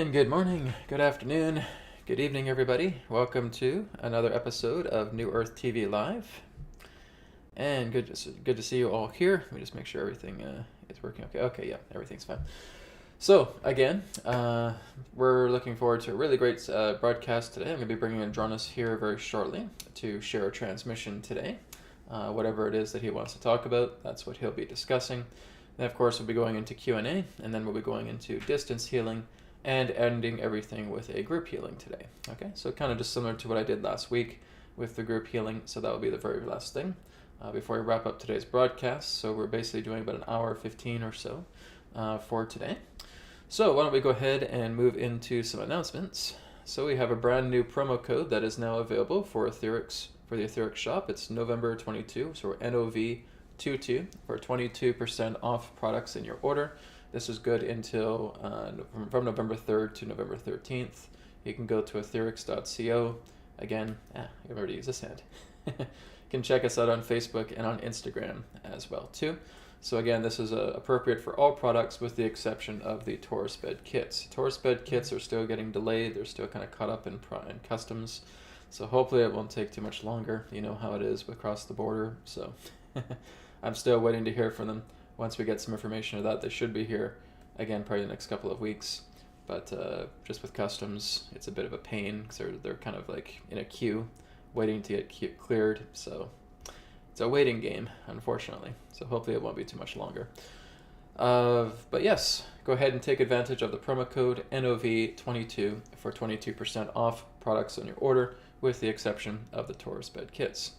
And good morning, good afternoon, good evening, everybody. Welcome to another episode of New Earth TV Live. And good to see you all here. Let me just make sure everything is working okay. Okay, yeah, everything's fine. So, again, we're looking forward to a really great broadcast today. I'm going to be bringing Adronis here very shortly to share a transmission today. Whatever it is that he wants to talk about, that's what he'll be discussing. And of course, we'll be going into Q&A, and then we'll be going into distance healing, and ending everything with a group healing today. Okay, so kind of just similar to what I did last week with the group healing, so that will be the very last thing before we wrap up today's broadcast. So we're basically doing about an hour 15 or so for today. So why don't we go ahead and move into some announcements. So we have a brand new promo code that is now available for AETHERX, for the AETHERX shop. It's November 22, so we're NOV22 for 22% off products in your order. This is good until from November 3rd to November 13th. You can go to AETHERX.co. Again, I've already used this hand. You can check us out on Facebook and on Instagram as well too. So again, this is appropriate for all products with the exception of the Taurus bed kits. Taurus bed kits are still getting delayed. They're still kind of caught up in customs. So hopefully it won't take too much longer. You know how it is across the border. So I'm still waiting to hear from them. Once we get some information of that, they should be here, again, probably the next couple of weeks. But just with customs, it's a bit of a pain because they're kind of like in a queue, waiting to get cleared. So it's a waiting game, unfortunately. So hopefully it won't be too much longer. But yes, go ahead and take advantage of the promo code NOV22 for 22% off products on your order, with the exception of the Taurus bed kits.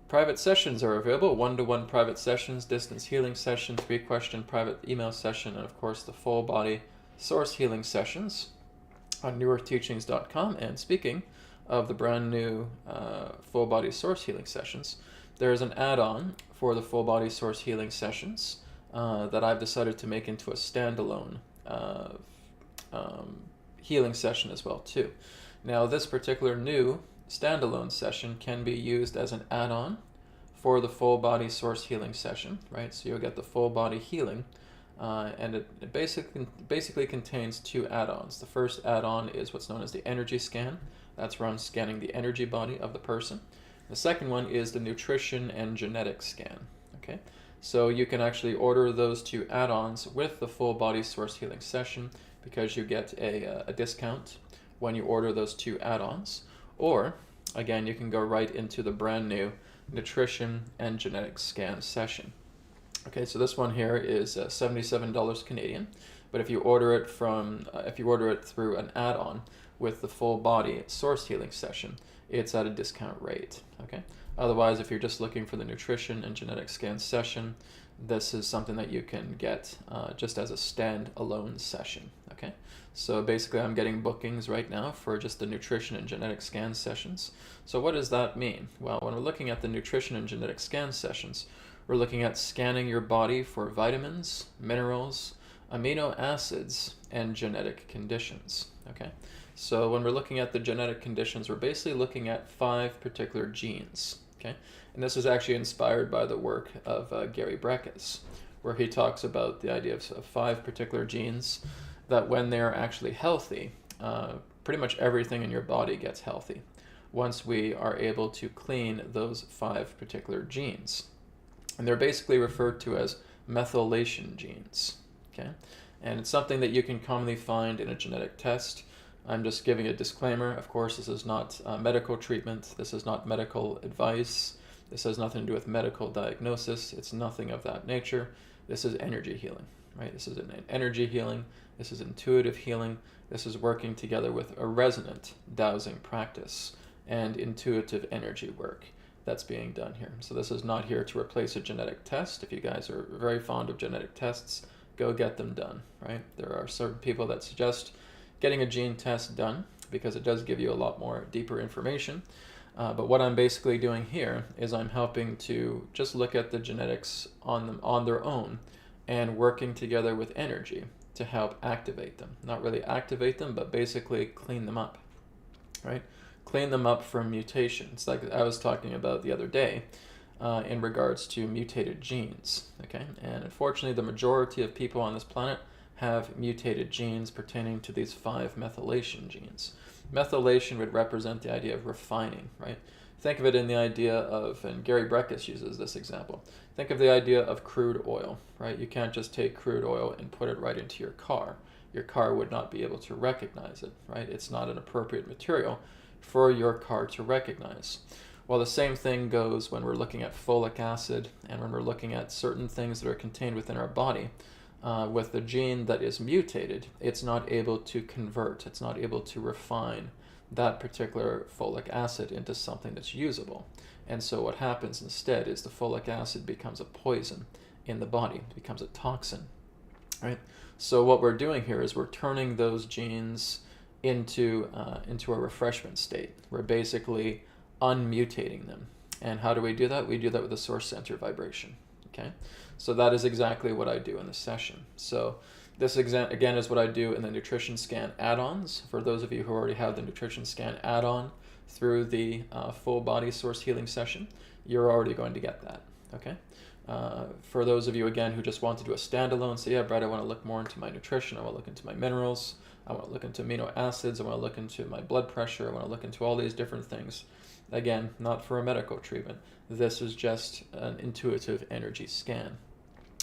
Private sessions are available, one-to-one private sessions, distance healing session, 3-question private email session, and of course the full body source healing sessions on newearthteachings.com. And speaking of the brand new full body source healing sessions, there is an add-on for the full body source healing sessions that I've decided to make into a standalone healing session as well too. Now this particular new standalone session can be used as an add-on for the full body source healing session, right? So you'll get the full body healing, and it basically contains 2 add-ons. The first add-on is what's known as the energy scan. That's where I'm scanning the energy body of the person. The second one is the nutrition and genetic scan. Okay, so you can actually order those 2 add-ons with the full body source healing session because you get a discount when you order those 2 add-ons. Or, again, you can go right into the brand new nutrition and genetic scan session. Okay, so this one here is $77 Canadian, but if you order it through an add-on with the full body source healing session, it's at a discount rate. Okay, otherwise, if you're just looking for the nutrition and genetic scan session, this is something that you can get just as a stand-alone session. Okay, so basically I'm getting bookings right now for just the nutrition and genetic scan sessions. So what does that mean? Well, when we're looking at the nutrition and genetic scan sessions, we're looking at scanning your body for vitamins, minerals, amino acids, and genetic conditions. Okay, so when we're looking at the genetic conditions, we're basically looking at 5 particular genes. Okay, and this is actually inspired by the work of Gary Breckus, where he talks about the idea of 5 particular genes that when they're actually healthy, pretty much everything in your body gets healthy once we are able to clean those 5 particular genes. And they're basically referred to as methylation genes. Okay, and it's something that you can commonly find in a genetic test. I'm just giving a disclaimer. Of course, this is not medical treatment. This is not medical advice. This has nothing to do with medical diagnosis. It's nothing of that nature. This is energy healing, right? This is an energy healing. This is intuitive healing. This is working together with a resonant dowsing practice and intuitive energy work that's being done here. So this is not here to replace a genetic test. If you guys are very fond of genetic tests, go get them done, right? There are certain people that suggest getting a gene test done because it does give you a lot more deeper information. But what I'm basically doing here is I'm helping to just look at the genetics on their own and working together with energy to help activate them. Not really activate them, but basically clean them up, right? Clean them up from mutations, like I was talking about the other day in regards to mutated genes, okay? And unfortunately, the majority of people on this planet have mutated genes pertaining to these 5 methylation genes. Methylation would represent the idea of refining, right? Think of it in the idea of, and Gary Breckus uses this example, think of the idea of crude oil, right? You can't just take crude oil and put it right into your car. Your car would not be able to recognize it, right? It's not an appropriate material for your car to recognize. Well, the same thing goes when we're looking at folic acid and when we're looking at certain things that are contained within our body. With the gene that is mutated, it's not able to convert, it's not able to refine that particular folic acid into something that's usable. And so what happens instead is the folic acid becomes a poison in the body, it becomes a toxin, right? So what we're doing here is we're turning those genes into a refreshment state. We're basically unmutating them. And how do we do that? We do that with the source center vibration. Okay, so that is exactly what I do in the session. So this again is what I do in the nutrition scan add-ons. For those of you who already have the nutrition scan add-on through the full body source healing session, you're already going to get that. Okay. For those of you again who just want to do a standalone, say, yeah, Brett, I want to look more into my nutrition, I want to look into my minerals, I want to look into amino acids, I want to look into my blood pressure, I want to look into all these different things. Again, not for a medical treatment. This is just an intuitive energy scan.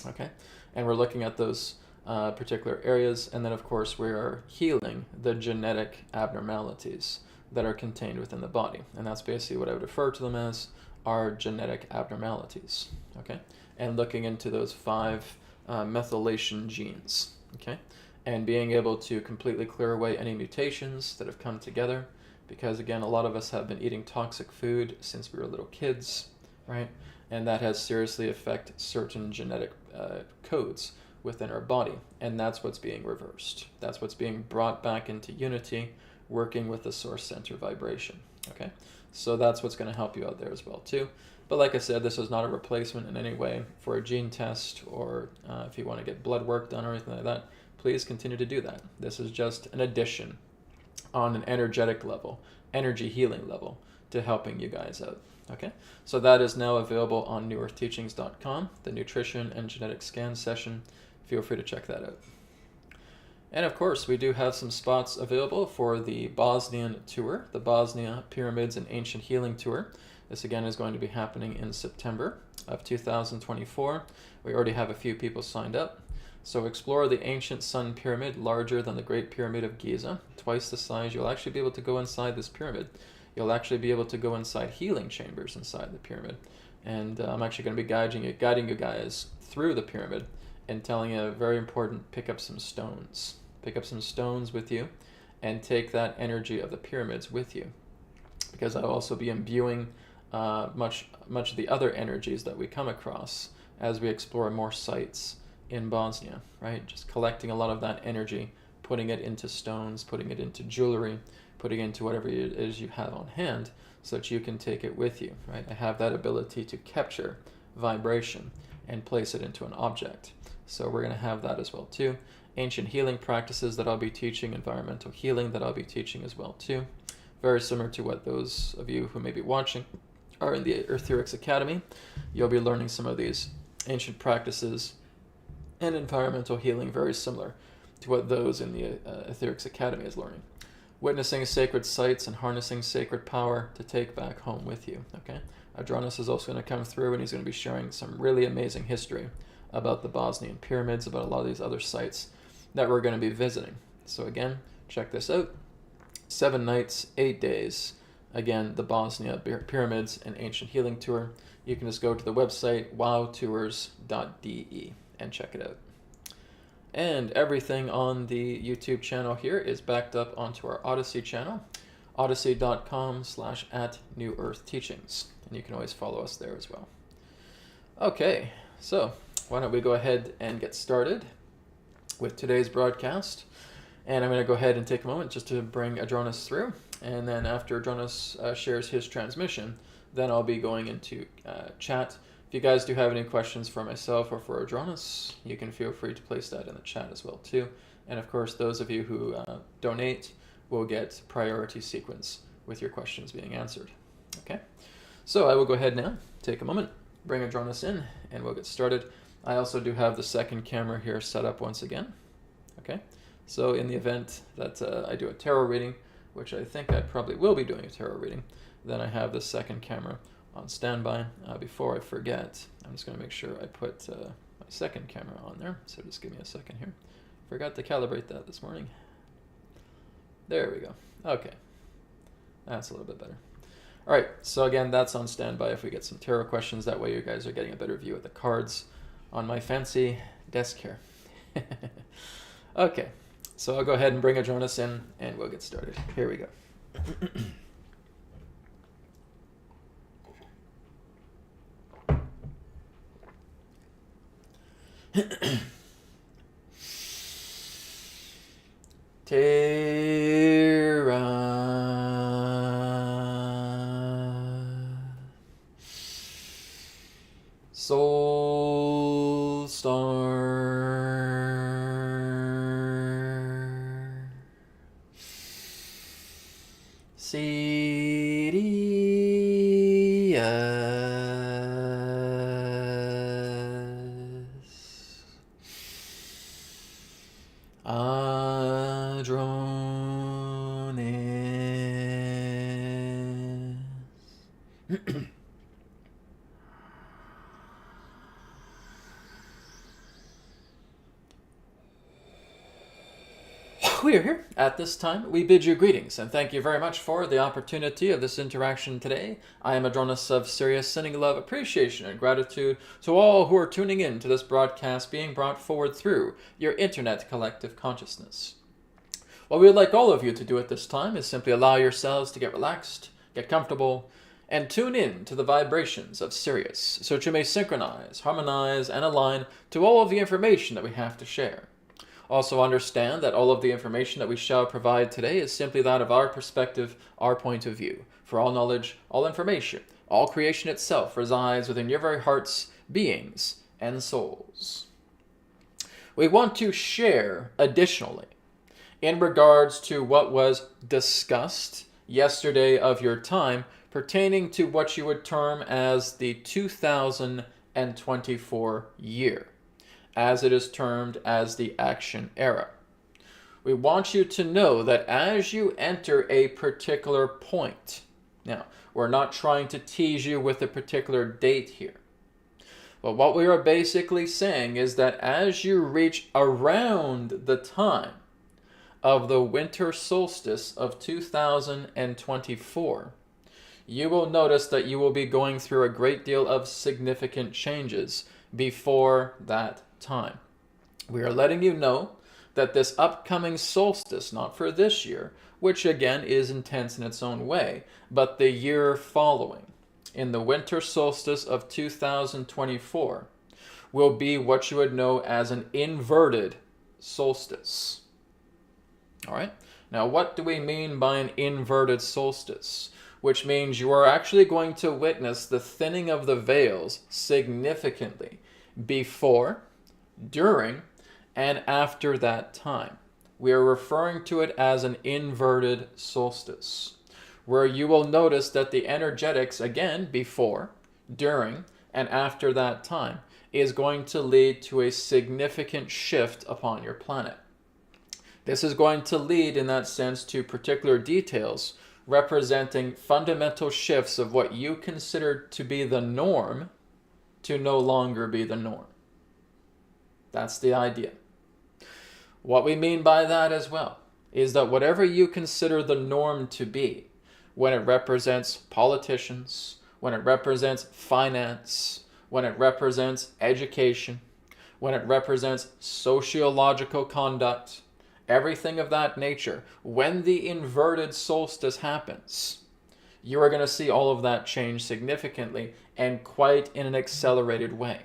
Okay, and we're looking at those particular areas, and then of course we are healing the genetic abnormalities that are contained within the body, and that's basically what I would refer to them as, are genetic abnormalities. Okay, and looking into those 5 methylation genes. Okay, and being able to completely clear away any mutations that have come together, because again, a lot of us have been eating toxic food since we were little kids, right? And that has seriously affected certain genetic codes within our body, and that's what's being reversed. That's what's being brought back into unity, working with the source center vibration. Okay, so that's what's going to help you out there as well too. But like I said, this is not a replacement in any way for a gene test, or if you want to get blood work done or anything like that, please continue to do that. This is just an addition on an energetic level, energy healing level, to helping you guys out. Okay, so that is now available on newearthteachings.com, the nutrition and genetic scan session. Feel free to check that out. And of course, we do have some spots available for the Bosnian tour, the Bosnia Pyramids and Ancient Healing Tour. This again is going to be happening in September of 2024. We already have a few people signed up. So explore the ancient sun pyramid, larger than the Great Pyramid of Giza, twice the size. You'll actually be able to go inside this pyramid. You'll actually be able to go inside healing chambers inside the pyramid. And I'm actually going to be guiding you guys through the pyramid and telling you very important, pick up some stones. Pick up some stones with you and take that energy of the pyramids with you. Because I'll also be imbuing much of the other energies that we come across as we explore more sites in Bosnia, right? Just collecting a lot of that energy, putting it into stones, putting it into jewelry, putting it into whatever it is you have on hand so that you can take it with you, right? I have that ability to capture vibration and place it into an object. So we're going to have that as well too. Ancient healing practices that I'll be teaching, environmental healing that I'll be teaching as well too. Very similar to what those of you who may be watching are in the AETHERX Academy. You'll be learning some of these ancient practices and environmental healing, very similar to what those in the AETHERX Academy is learning. Witnessing sacred sites and harnessing sacred power to take back home with you. Okay, Adronis is also going to come through and he's going to be sharing some really amazing history about the Bosnian pyramids, about a lot of these other sites that we're going to be visiting. So again, check this out. 7 nights, 8 days. Again, the Bosnia Pyramids and Ancient Healing Tour. You can just go to the website wowtours.de and check it out. And everything on the YouTube channel here is backed up onto our Odyssey channel, odyssey.com/@newearthteachings. And you can always follow us there as well. Okay, so why don't we go ahead and get started with today's broadcast. And I'm going to go ahead and take a moment just to bring Adronis through. And then after Adronis shares his transmission, then I'll be going into chat. If you guys do have any questions for myself or for Adronis, you can feel free to place that in the chat as well too. And of course, those of you who donate will get priority sequence with your questions being answered. Okay, so I will go ahead now, take a moment, bring Adronis in, and we'll get started. I also do have the second camera here set up once again. Okay, so in the event that I do a tarot reading, which I think I probably will be doing a tarot reading, then I have the second camera on standby. Before I forget, I'm just going to make sure I put my second camera on there, so just give me a second here. Forgot to calibrate that this morning. There we go. Okay, that's a little bit better. All right, so again, that's on standby if we get some tarot questions. That way you guys are getting a better view of the cards on my fancy desk here. Okay, so I'll go ahead and bring Adronis in and we'll get started. Here we go. Terra Soul Star Sirius Adronis. We are here at this time. We bid you greetings and thank you very much for the opportunity of this interaction today. I am Adronis of Sirius, sending love, appreciation, and gratitude to all who are tuning in to this broadcast being brought forward through your internet collective consciousness. What we would like all of you to do at this time is simply allow yourselves to get relaxed, get comfortable, and tune in to the vibrations of Sirius so that you may synchronize, harmonize, and align to all of the information that we have to share. Also understand that all of the information that we shall provide today is simply that of our perspective, our point of view. For all knowledge, all information, all creation itself resides within your very hearts, beings, and souls. We want to share additionally in regards to what was discussed yesterday of your time pertaining to what you would term as the 2024 year, as it is termed as the action era. We want you to know that as you enter a particular point, now, we're not trying to tease you with a particular date here, but what we are basically saying is that as you reach around the time of the winter solstice of 2024, you will notice that you will be going through a great deal of significant changes before that time. We are letting you know that this upcoming solstice, not for this year, which again is intense in its own way, but the year following, in the winter solstice of 2024, will be what you would know as an inverted solstice. All right. Now, what do we mean by an inverted solstice? Which means you are actually going to witness the thinning of the veils significantly before, during, and after that time. We are referring to it as an inverted solstice, where you will notice that the energetics, again, before, during, and after that time, is going to lead to a significant shift upon your planet. This is going to lead, in that sense, to particular details representing fundamental shifts of what you consider to be the norm to no longer be the norm. That's the idea. What we mean by that as well is that whatever you consider the norm to be, when it represents politicians, when it represents finance, when it represents education, when it represents sociological conduct, everything of that nature, when the inverted solstice happens, you are going to see all of that change significantly and quite in an accelerated way.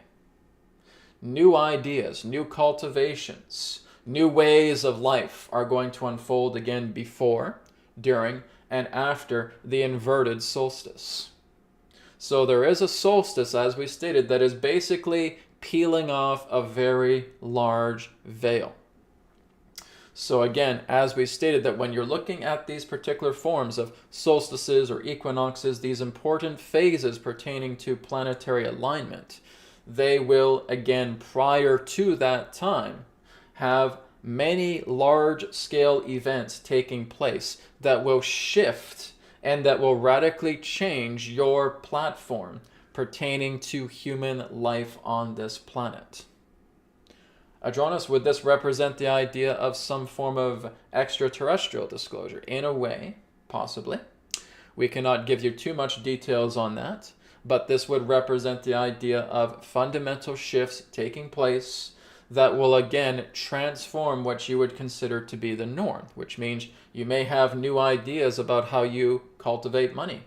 New ideas, new cultivations, new ways of life are going to unfold again before, during, and after the inverted solstice. So there is a solstice, as we stated, that is basically peeling off a very large veil. So again, as we stated, that when you're looking at these particular forms of solstices or equinoxes, these important phases pertaining to planetary alignment, they will, again, prior to that time, have many large-scale events taking place that will shift and that will radically change your platform pertaining to human life on this planet. Adronis, would this represent the idea of some form of extraterrestrial disclosure? In a way, possibly. We cannot give you too much details on that, but this would represent the idea of fundamental shifts taking place that will again transform what you would consider to be the norm, which means you may have new ideas about how you cultivate money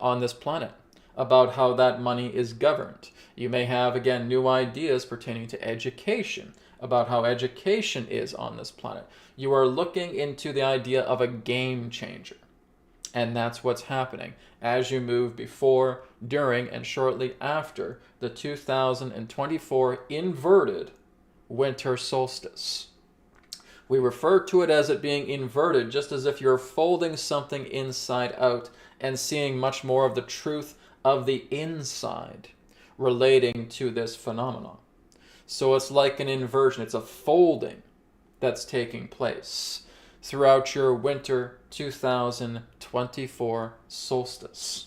on this planet, about how that money is governed. You may have, again, new ideas pertaining to education, about how education is on this planet. You are looking into the idea of a game changer. And that's what's happening as you move before, during, and shortly after the 2024 inverted winter solstice. We refer to it as it being inverted, just as if you're folding something inside out and seeing much more of the truth of the inside relating to this phenomenon. So it's like an inversion. It's a folding that's taking place throughout your winter 2024 solstice.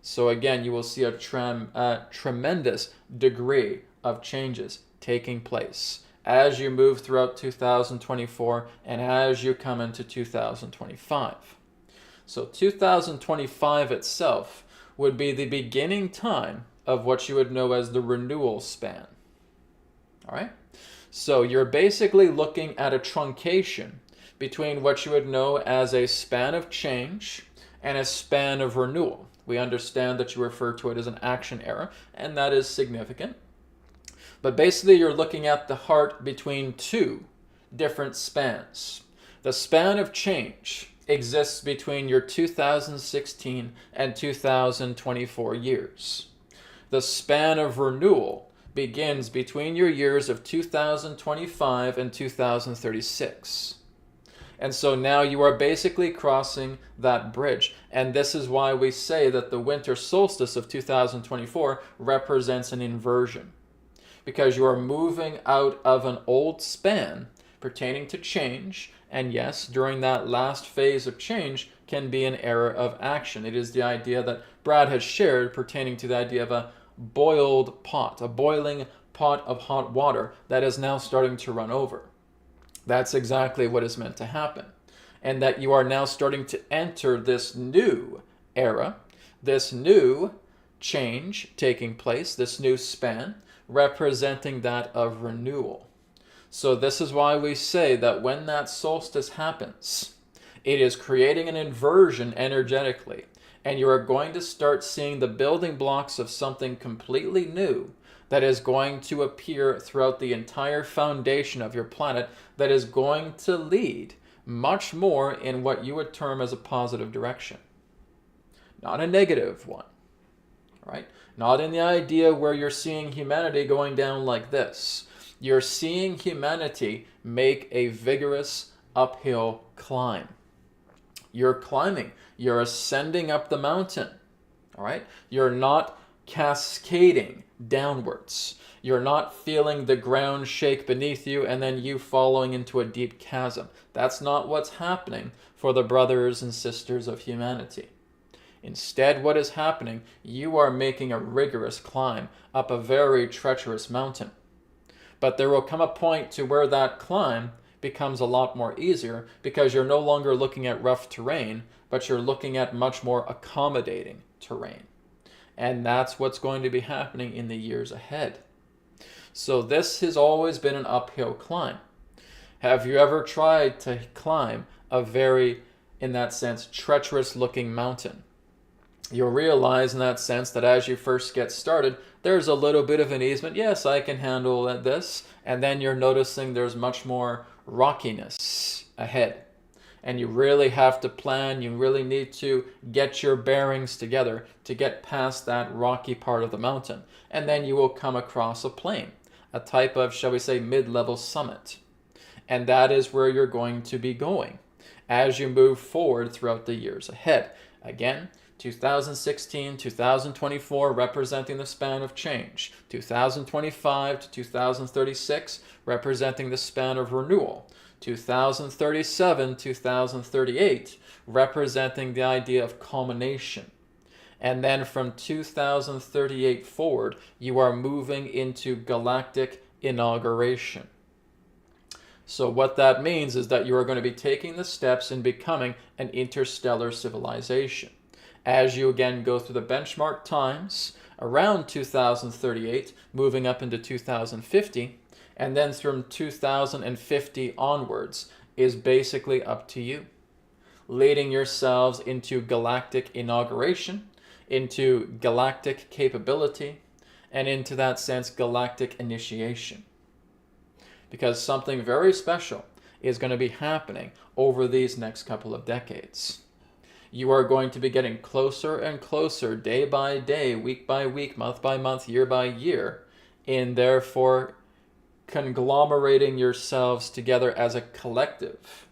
So again, you will see a tremendous degree of changes taking place as you move throughout 2024 and as you come into 2025. So 2025 itself would be the beginning time of what you would know as the renewal span. All right? So you're basically looking at a truncation between what you would know as a span of change and a span of renewal. We understand that you refer to it as an action era, and that is significant. But basically, you're looking at the heart between two different spans. The span of change exists between your 2016 and 2024 years. The span of renewal begins between your years of 2025 and 2036. And so now you are basically crossing that bridge. And this is why we say that the winter solstice of 2024 represents an inversion. Because you are moving out of an old span pertaining to change. And yes, during that last phase of change can be an era of action. It is the idea that Brad has shared pertaining to the idea of a boiled pot, a boiling pot of hot water that is now starting to run over. That's exactly what is meant to happen. And that you are now starting to enter this new era, this new change taking place, this new span, representing that of renewal. So this is why we say that when that solstice happens, it is creating an inversion energetically. And you are going to start seeing the building blocks of something completely new that is going to appear throughout the entire foundation of your planet that is going to lead much more in what you would term as a positive direction. Not a negative one, right? Not in the idea where you're seeing humanity going down like this. You're seeing humanity make a vigorous uphill climb. You're climbing. You're ascending up the mountain, all right? You're not cascading downwards. You're not feeling the ground shake beneath you and then you falling into a deep chasm. That's not what's happening for the brothers and sisters of humanity. Instead, what is happening, you are making a rigorous climb up a very treacherous mountain. But there will come a point to where that climb becomes a lot more easier because you're no longer looking at rough terrain, but you're looking at much more accommodating terrain. And that's what's going to be happening in the years ahead. So this has always been an uphill climb. Have you ever tried to climb a very, in that sense, treacherous looking mountain? You'll realize in that sense that as you first get started, there's a little bit of an easement. Yes, I can handle this. And then you're noticing there's much more rockiness ahead. And you really have to plan. You really need to get your bearings together to get past that rocky part of the mountain. And then you will come across a plain, a type of, shall we say, mid-level summit. And that is where you're going to be going as you move forward throughout the years ahead. Again, 2016, 2024 representing the span of change, 2025 to 2036 representing the span of renewal, 2037, 2038 representing the idea of culmination. And then from 2038 forward, you are moving into galactic inauguration. So what that means is that you are going to be taking the steps in becoming an interstellar civilization. As you again go through the benchmark times, around 2038, moving up into 2050, and then from 2050 onwards is basically up to you. Leading yourselves into galactic inauguration, into galactic capability, and into that sense galactic initiation. Because something very special is going to be happening over these next couple of decades. You are going to be getting closer and closer day by day, week by week, month by month, year by year, in therefore conglomerating yourselves together as a collective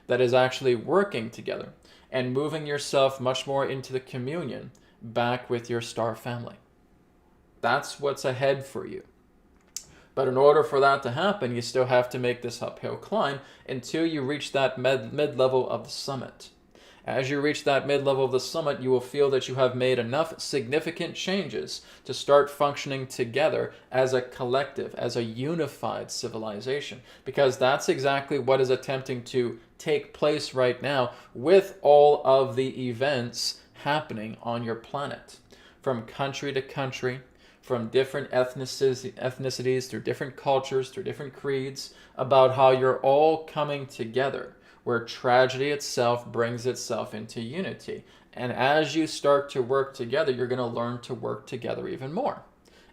that is actually working together and moving yourself much more into the communion back with your star family. That's what's ahead for you. But in order for that to happen, you still have to make this uphill climb until you reach that mid-level of the summit. As you reach that mid-level of the summit, you will feel that you have made enough significant changes to start functioning together as a collective, as a unified civilization. Because that's exactly what is attempting to take place right now with all of the events happening on your planet. From country to country, from different ethnicities, through different cultures, through different creeds, about how you're all coming together, where tragedy itself brings itself into unity. And as you start to work together, you're going to learn to work together even more.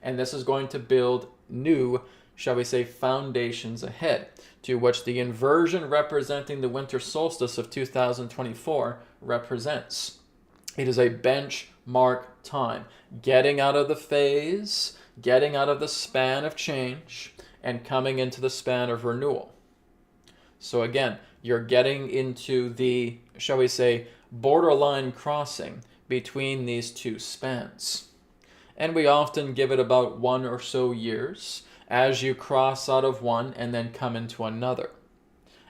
And this is going to build new, shall we say, foundations ahead, to which the inversion representing the winter solstice of 2024 represents. It is a benchmark time, getting out of the phase, getting out of the span of change, and coming into the span of renewal. So again, you're getting into the, shall we say, borderline crossing between these two spans. And we often give it about 1 or so years as you cross out of one and then come into another.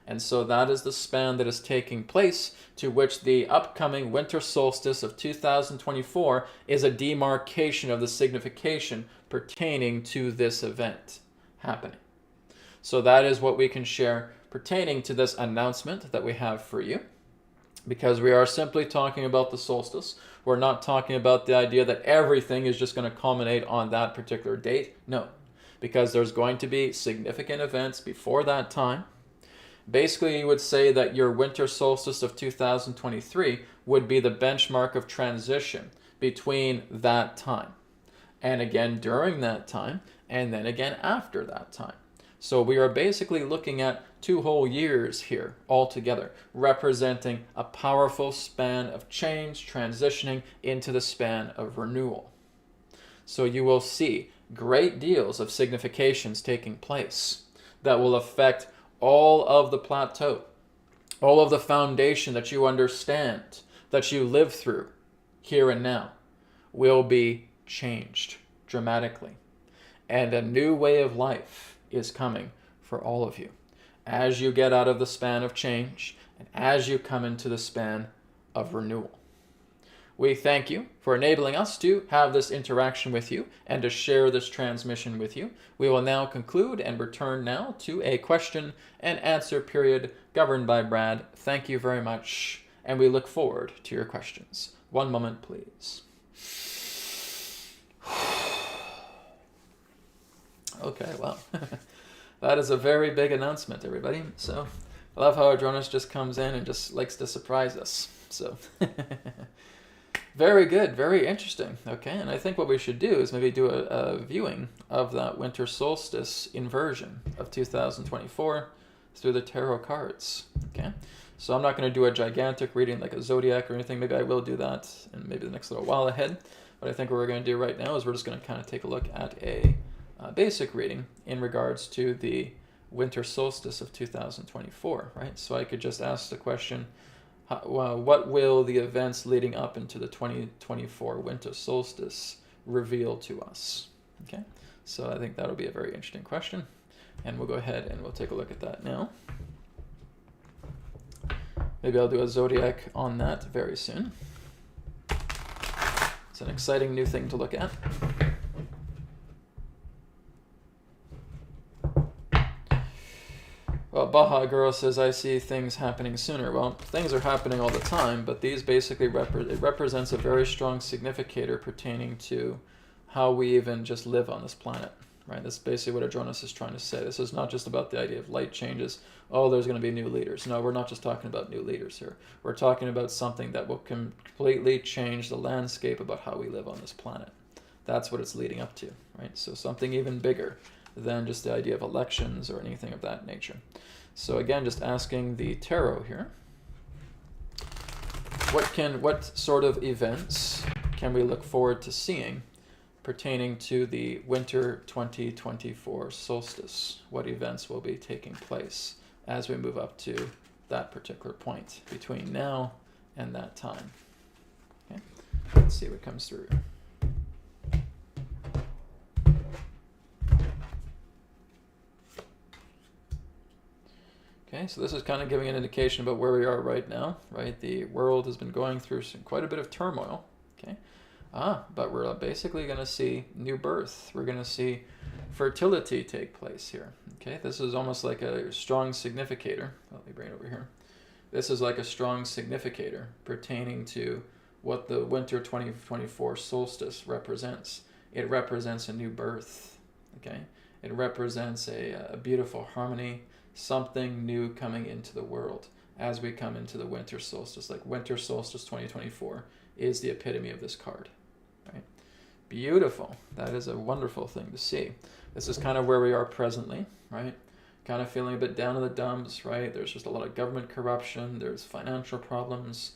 And so that is the span that is taking place, to which the upcoming winter solstice of 2024 is a demarcation of the signification pertaining to this event happening. So that is what we can share pertaining to this announcement that we have for you, because we are simply talking about the solstice. We're not talking about the idea that everything is just going to culminate on that particular date. No, because there's going to be significant events before that time. Basically, you would say that your winter solstice of 2023 would be the benchmark of transition between that time, and again during that time, and then again after that time. So we are basically looking at 2 whole years here altogether, representing a powerful span of change, transitioning into the span of renewal. So you will see great deals of significations taking place that will affect all of the plateau, all of the foundation that you understand, that you live through here and now, will be changed dramatically. And a new way of life is coming for all of you as you get out of the span of change and as you come into the span of renewal. We thank you for enabling us to have this interaction with you and to share this transmission with you. We will now conclude and return now to a question and answer period governed by Brad. Thank you very much, and we look forward to your questions. One moment, please. Okay, well, that is a very big announcement, everybody. So I love how Adronis just comes in and just likes to surprise us. So very good, very interesting. Okay, and I think what we should do is maybe do a viewing of that winter solstice inversion of 2024 through the tarot cards. Okay, so I'm not going to do a gigantic reading like a zodiac or anything. Maybe I will do that in maybe the next little while ahead. But I think what we're going to do right now is we're just going to kind of take a look at a basic reading in regards to the winter solstice of 2024, right? So I could just ask the question, what will the events leading up into the 2024 winter solstice reveal to us? Okay, so I think that'll be a very interesting question, and we'll go ahead and we'll take a look at that now. Maybe I'll do a zodiac on that very soon. It's an exciting new thing to look at. Well, Baha Girl says, I see things happening sooner. Well, things are happening all the time, but these basically it represents a very strong significator pertaining to how we even just live on this planet, right? That's basically what Adronis is trying to say. This is not just about the idea of light changes. Oh, there's going to be new leaders. No, we're not just talking about new leaders here. We're talking about something that will completely change the landscape about how we live on this planet. That's what it's leading up to, right? So something even bigger than just the idea of elections or anything of that nature. So again, just asking the tarot here, what sort of events can we look forward to seeing pertaining to the winter 2024 solstice? What events will be taking place as we move up to that particular point between now and that time? Okay, let's see what comes through. Okay, so this is kind of giving an indication about where we are right now, right? The world has been going through quite a bit of turmoil, okay? But we're basically going to see new birth. We're going to see fertility take place here, okay? This is almost like a strong significator. Let me bring it over here. This is like a strong significator pertaining to what the winter 2024 solstice represents. It represents a new birth, okay? It represents a beautiful harmony, something new coming into the world as we come into the winter solstice. Like winter solstice 2024 is the epitome of this card, right? Beautiful. That is a wonderful thing to see. This is kind of where we are presently, right? Kind of feeling a bit down in the dumps, right? There's just a lot of government corruption. There's financial problems.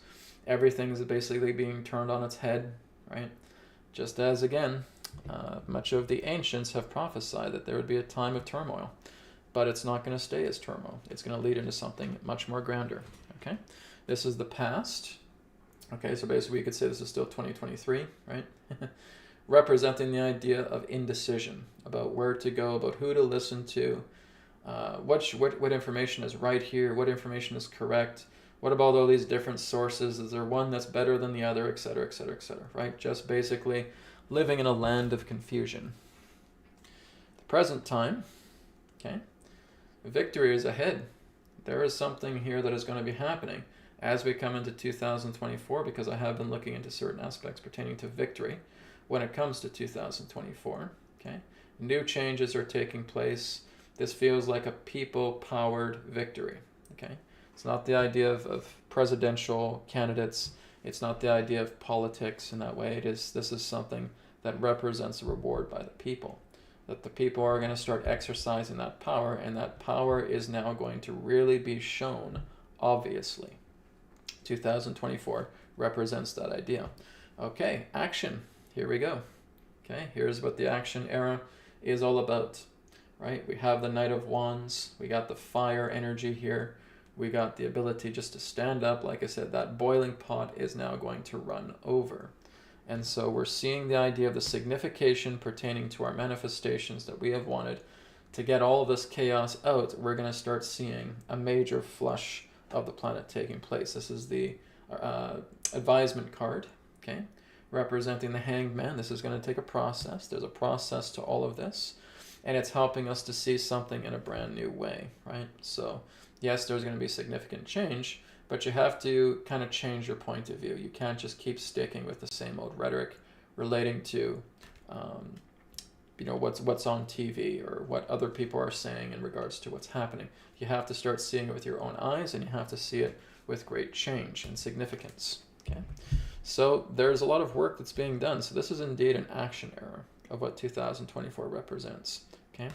Everything is basically being turned on its head, right? Just as, again, much of the ancients have prophesied that there would be a time of turmoil. But it's not going to stay as turmoil. It's going to lead into something much more grander, okay? This is the past. Okay, so basically we could say this is still 2023, right? Representing the idea of indecision, about where to go, about who to listen to, what information is right here, what information is correct, what about all these different sources, is there one that's better than the other, etc., etc., etc., right? Just basically living in a land of confusion. The present time, okay? Victory is ahead. There is something here that is going to be happening as we come into 2024, because I have been looking into certain aspects pertaining to victory when it comes to 2024. Okay, new changes are taking place. This feels like a people-powered victory. Okay, it's not the idea of presidential candidates. It's not the idea of politics in that way. This is something that represents a reward by the people. That the people are going to start exercising that power, and that power is now going to really be shown, obviously. 2024 represents that idea. Okay, action. Here we go. Okay, here's what the action era is all about, right? We have the Knight of Wands. We got the fire energy here. We got the ability just to stand up. Like I said, that boiling pot is now going to run over. And so we're seeing the idea of the signification pertaining to our manifestations that we have wanted to get all of this chaos out. We're going to start seeing a major flush of the planet taking place. This is the advisement card, okay, representing the Hanged Man. This is going to take a process. There's a process to all of this, and it's helping us to see something in a brand new way, right? So yes, there's going to be significant change, but you have to kind of change your point of view. You can't just keep sticking with the same old rhetoric relating to, what's on TV or what other people are saying in regards to what's happening. You have to start seeing it with your own eyes, and you have to see it with great change and significance. Okay, so there's a lot of work that's being done. So this is indeed an action era of what 2024 represents. Okay.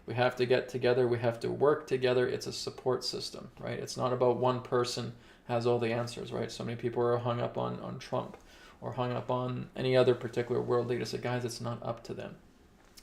We have to get together. We have to work together. It's a support system, right? It's not about one person has all the answers, right? So many people are hung up on Trump or hung up on any other particular world leader. So guys, it's not up to them.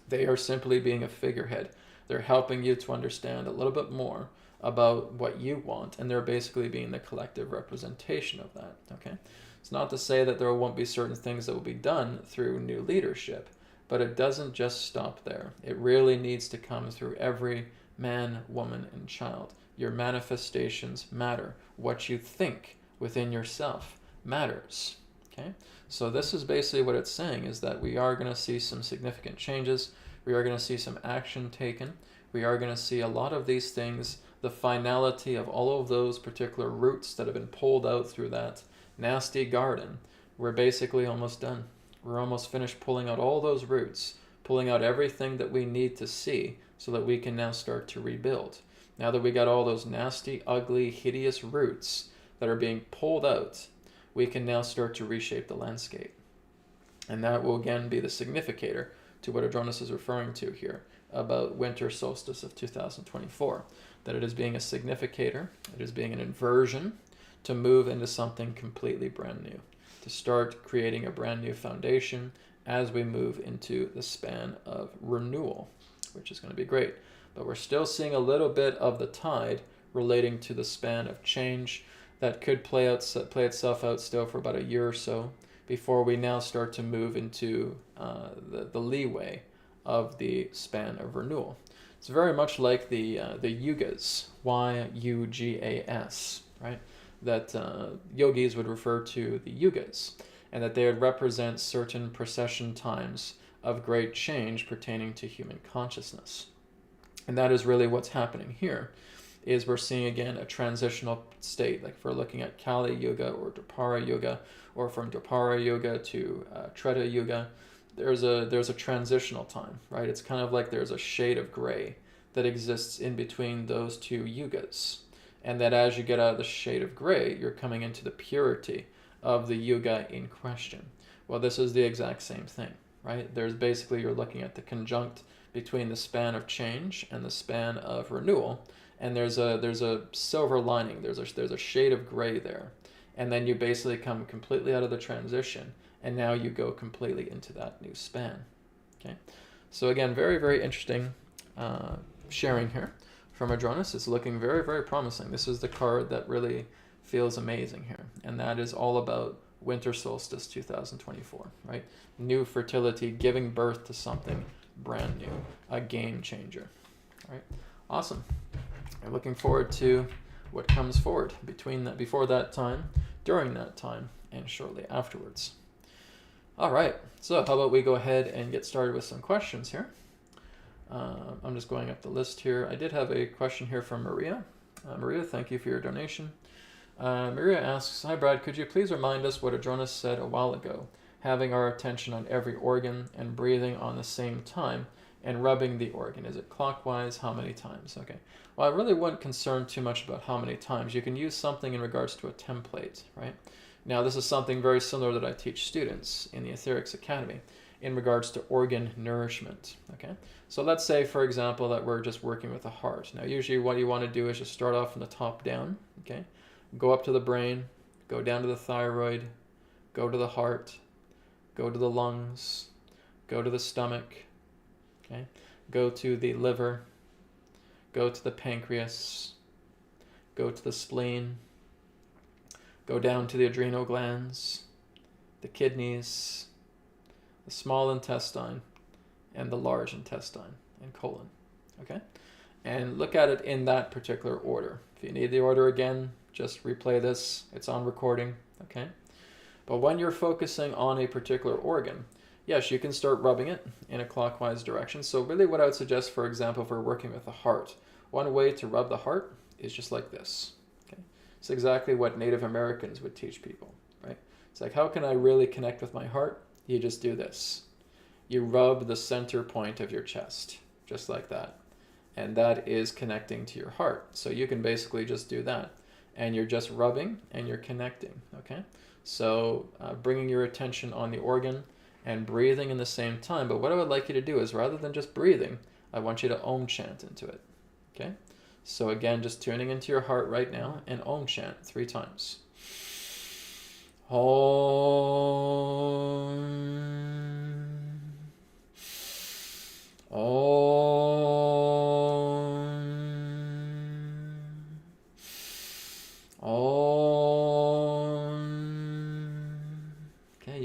They are simply being a figurehead. They're helping you to understand a little bit more about what you want, and they're basically being the collective representation of that. Okay, it's not to say that there won't be certain things that will be done through new leadership, but it doesn't just stop there. It really needs to come through every man, woman, and child. Your manifestations matter. What you think within yourself matters. Okay, so this is basically what it's saying, is that we are going to see some significant changes. We are going to see some action taken. We are going to see a lot of these things, the finality of all of those particular roots that have been pulled out through that nasty garden. We're basically almost done. We're almost finished pulling out all those roots, pulling out everything that we need to see so that we can now start to rebuild. Now that we got all those nasty, ugly, hideous roots that are being pulled out, we can now start to reshape the landscape. And that will again be the significator to what Adronis is referring to here about winter solstice of 2024, that it is being a significator, it is being an inversion to move into something completely brand new, to start creating a brand new foundation as we move into the span of renewal, which is going to be great. But we're still seeing a little bit of the tide relating to the span of change that could play itself out still for about a year or so before we now start to move into the leeway of the span of renewal. It's very much like the yugas, Y-U-G-A-S, right? That yogis would refer to the yugas, and that they would represent certain precession times of great change pertaining to human consciousness. And that is really what's happening here, is we're seeing again a transitional state. Like if we're looking at Kali Yuga or Dwapara Yuga, or from Dwapara Yuga to Treta Yuga, there's a transitional time, right? It's kind of like there's a shade of gray that exists in between those two yugas. And that as you get out of the shade of gray, you're coming into the purity of the yuga in question. Well, this is the exact same thing, right? There's basically, you're looking at the conjunct between the span of change and the span of renewal, and there's a silver lining, there's a shade of gray there, and then you basically come completely out of the transition, and now you go completely into that new span. Okay, so again, very, very interesting sharing here from Adronis. It's looking very, very promising. This is the card that really feels amazing here, and that is all about winter solstice 2024, right? New fertility, giving birth to something brand new, a game changer. All right, awesome. I'm looking forward to what comes forward before that time, during that time, and shortly afterwards. All right, so how about we go ahead and get started with some questions here. I'm just going up the list here. I did have a question here from Maria. Maria, thank you for your donation. Maria asks, hi Brad, could you please remind us what Adronis said a while ago, having our attention on every organ and breathing on the same time and rubbing the organ? Is it clockwise? How many times? Okay. Well, I really wouldn't concern too much about how many times. You can use something in regards to a template, right? Now, this is something very similar that I teach students in the AETHERX Academy in regards to organ nourishment, okay? So let's say, for example, that we're just working with the heart. Now, usually what you want to do is just start off from the top down, okay? Go up to the brain, go down to the thyroid, go to the heart, go to the lungs, go to the stomach, okay? Go to the liver, go to the pancreas, go to the spleen, go down to the adrenal glands, the kidneys, the small intestine, and the large intestine and colon, okay? And look at it in that particular order. If you need the order again, just replay this. It's on recording, okay? But when you're focusing on a particular organ, yes, you can start rubbing it in a clockwise direction. So really what I would suggest, for example, if we're working with the heart, one way to rub the heart is just like this, okay? It's exactly what Native Americans would teach people, right? It's like, how can I really connect with my heart? You just do this. You rub the center point of your chest, just like that. And that is connecting to your heart. So you can basically just do that. And you're just rubbing and you're connecting, okay? So bringing your attention on the organ and breathing in the same time. But what I would like you to do is, rather than just breathing, I want you to Om chant into it, okay? So again, just tuning into your heart right now and Om chant 3 times. Om. Om.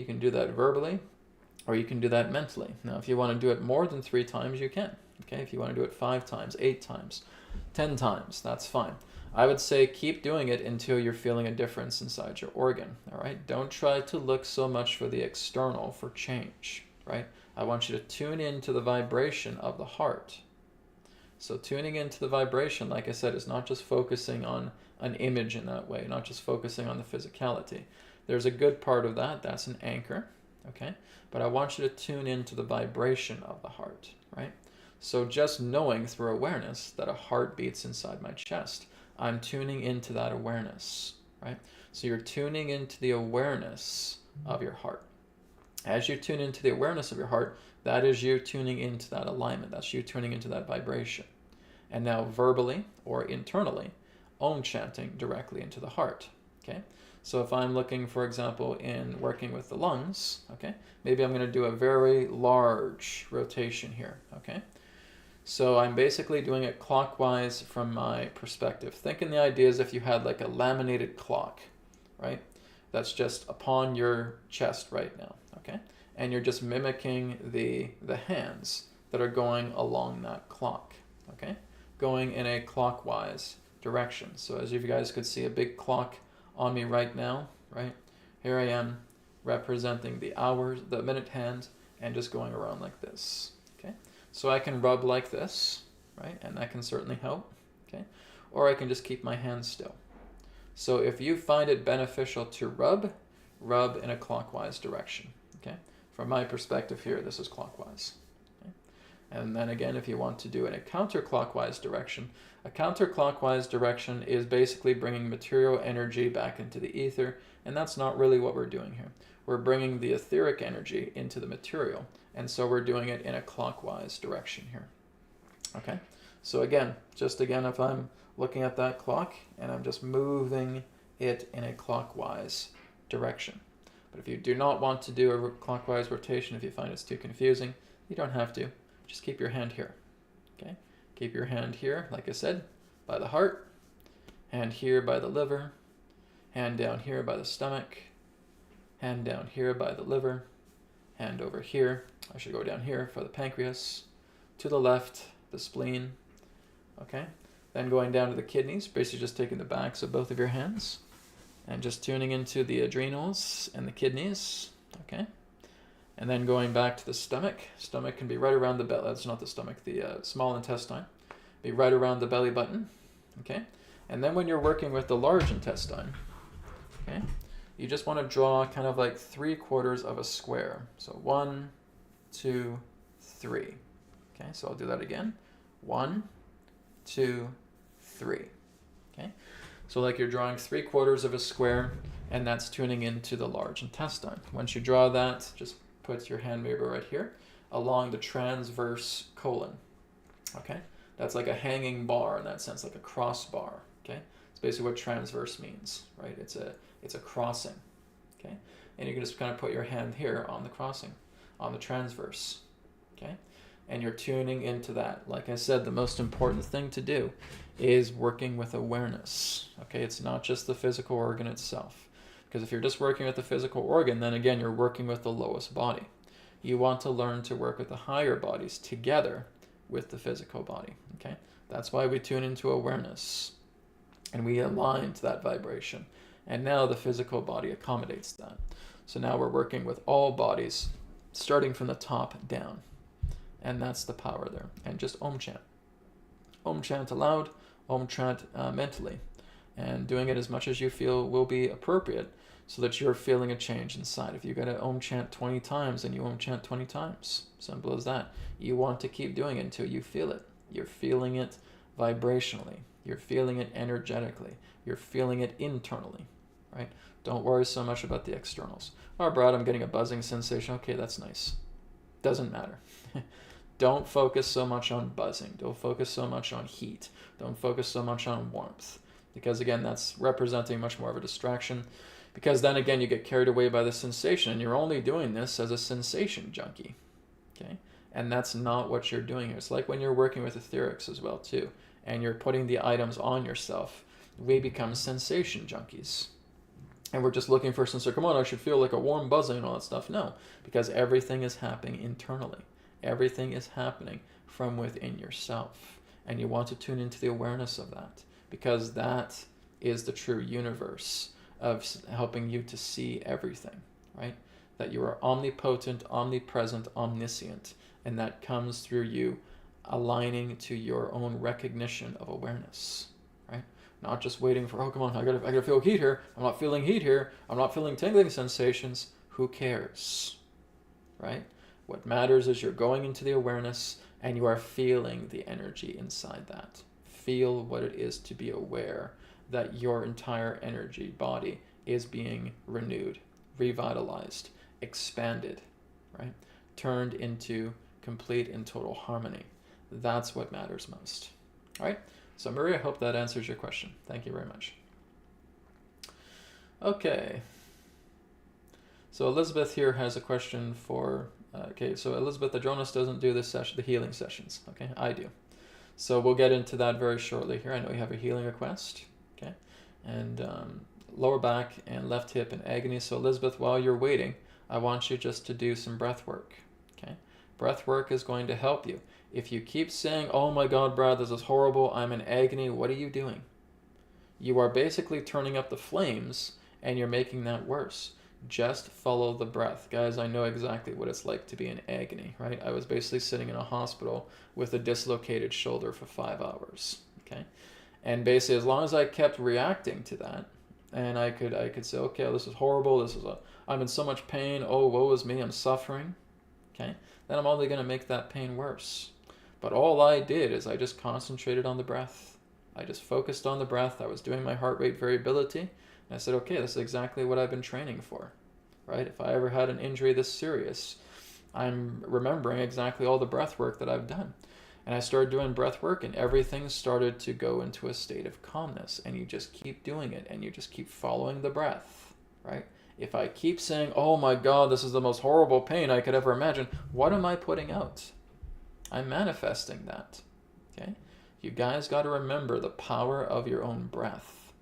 You can do that verbally, or you can do that mentally. Now, if you want to do it more than 3 times, you can. Okay, if you want to do it 5 times, 8 times, 10 times, that's fine. I would say keep doing it until you're feeling a difference inside your organ, all right? Don't try to look so much for the external for change, right? I want you to tune into the vibration of the heart. So tuning into the vibration, like I said, is not just focusing on an image in that way, not just focusing on the physicality. There's a good part of that, that's an anchor, okay? But I want you to tune into the vibration of the heart, right? So just knowing through awareness that a heart beats inside my chest, I'm tuning into that awareness, right? So you're tuning into the awareness of your heart. As you tune into the awareness of your heart, that is you tuning into that alignment. That's you tuning into that vibration. And now verbally or internally, Om chanting directly into the heart, okay? So if I'm looking, for example, in working with the lungs, okay, maybe I'm going to do a very large rotation here, okay? So I'm basically doing it clockwise from my perspective. Think in the idea as if you had like a laminated clock, right? That's just upon your chest right now, okay? And you're just mimicking the hands that are going along that clock, okay? Going in a clockwise direction. So as you guys could see a big clock on me right now, right? Here I am representing the hours, the minute hand, and just going around like this, okay? So I can rub like this, right? And that can certainly help, okay? Or I can just keep my hands still. So if you find it beneficial to rub in a clockwise direction, okay? From my perspective here, this is clockwise. Okay? And then again, if you want to do it in a counterclockwise direction, a counterclockwise direction is basically bringing material energy back into the ether, and that's not really what we're doing here. We're bringing the etheric energy into the material, and so we're doing it in a clockwise direction here. Okay? So again, if I'm looking at that clock and I'm just moving it in a clockwise direction. But if you do not want to do a clockwise rotation, if you find it's too confusing, you don't have to. Just keep your hand here. Okay? Keep your hand here, like I said, by the heart, hand here by the liver, hand down here by the stomach, hand down here by the liver, hand over here, I should go down here for the pancreas, to the left, the spleen, okay? Then going down to the kidneys, basically just taking the backs of both of your hands and just tuning into the adrenals and the kidneys, okay? And then going back to the stomach. Stomach can be right around the belly. That's not the stomach, the small intestine. Be right around the belly button, okay? And then when you're working with the large intestine, okay, you just want to draw kind of like 3/4 of a square. So 1, 2, 3. Okay, so I'll do that again. 1, 2, 3. Okay, so like you're drawing 3/4 of a square, and that's tuning into the large intestine. Once you draw that, just put your hand maybe right here along the transverse colon. Okay, that's like a hanging bar in that sense, like a crossbar. Okay, it's basically what transverse means, right? It's a crossing. Okay, and you can just kind of put your hand here on the crossing, on the transverse. Okay, and you're tuning into that. Like I said, the most important thing to do is working with awareness. Okay, it's not just the physical organ itself. Because if you're just working with the physical organ, then again, you're working with the lowest body. You want to learn to work with the higher bodies together with the physical body. Okay, that's why we tune into awareness and we align to that vibration. And now the physical body accommodates that. So now we're working with all bodies, starting from the top down. And that's the power there. And just Om chant. Om chant aloud, Om chant mentally. And doing it as much as you feel will be appropriate so that you're feeling a change inside. If you got to Om chant 20 times, then you Om chant 20 times. Simple as that. You want to keep doing it until you feel it. You're feeling it vibrationally. You're feeling it energetically. You're feeling it internally, right? Don't worry so much about the externals. Oh, Brad, I'm getting a buzzing sensation. Okay, that's nice. Doesn't matter. Don't focus so much on buzzing. Don't focus so much on heat. Don't focus so much on warmth. Because again, that's representing much more of a distraction. Because then again, you get carried away by the sensation, and you're only doing this as a sensation junkie. Okay? And that's not what you're doing here. It's like when you're working with AETHERX as well too, and you're putting the items on yourself. We become sensation junkies. and we're just looking for some, come on, I should feel like a warm buzzing and all that stuff. No, because everything is happening internally. Everything is happening from within yourself. And you want to tune into the awareness of that, because that is the true universe of helping you to see everything, right? That you are omnipotent, omnipresent, omniscient, and that comes through you aligning to your own recognition of awareness, right? Not just waiting for, oh, come on, I gotta feel heat here. I'm not feeling heat here. I'm not feeling tingling sensations. Who cares, right? What matters is you're going into the awareness and you are feeling the energy inside that. Feel what it is to be aware that your entire energy body is being renewed, revitalized, expanded, right? Turned into complete and total harmony. That's what matters most. All right? So Maria, I hope that answers your question. Thank you very much. Okay. So Elizabeth here has a question for, okay, so Elizabeth, Adronis doesn't do this session, the healing sessions. Okay, I do. So we'll get into that very shortly here. I know you have a healing request. Okay. And lower back and left hip and agony. So Elizabeth, while you're waiting, I want you just to do some breath work. Okay. Breath work is going to help you. If you keep saying, oh my God, Brad, this is horrible, I'm in agony, what are you doing? You are basically turning up the flames and you're making that worse. Just follow the breath. Guys, I know exactly what it's like to be in agony, right? I was basically sitting in a hospital with a dislocated shoulder for 5 hours, okay? And basically, as long as I kept reacting to that, and I could say, okay, this is horrible, I'm in so much pain, oh, woe is me, I'm suffering, okay? Then I'm only going to make that pain worse. But all I did is I just concentrated on the breath. I just focused on the breath. I was doing my heart rate variability. And I said, okay, this is exactly what I've been training for, right? If I ever had an injury this serious, I'm remembering exactly all the breath work that I've done. And I started doing breath work and everything started to go into a state of calmness. And you just keep doing it and you just keep following the breath, right? If I keep saying, oh my God, this is the most horrible pain I could ever imagine, what am I putting out? I'm manifesting that, okay? You guys got to remember the power of your own breath,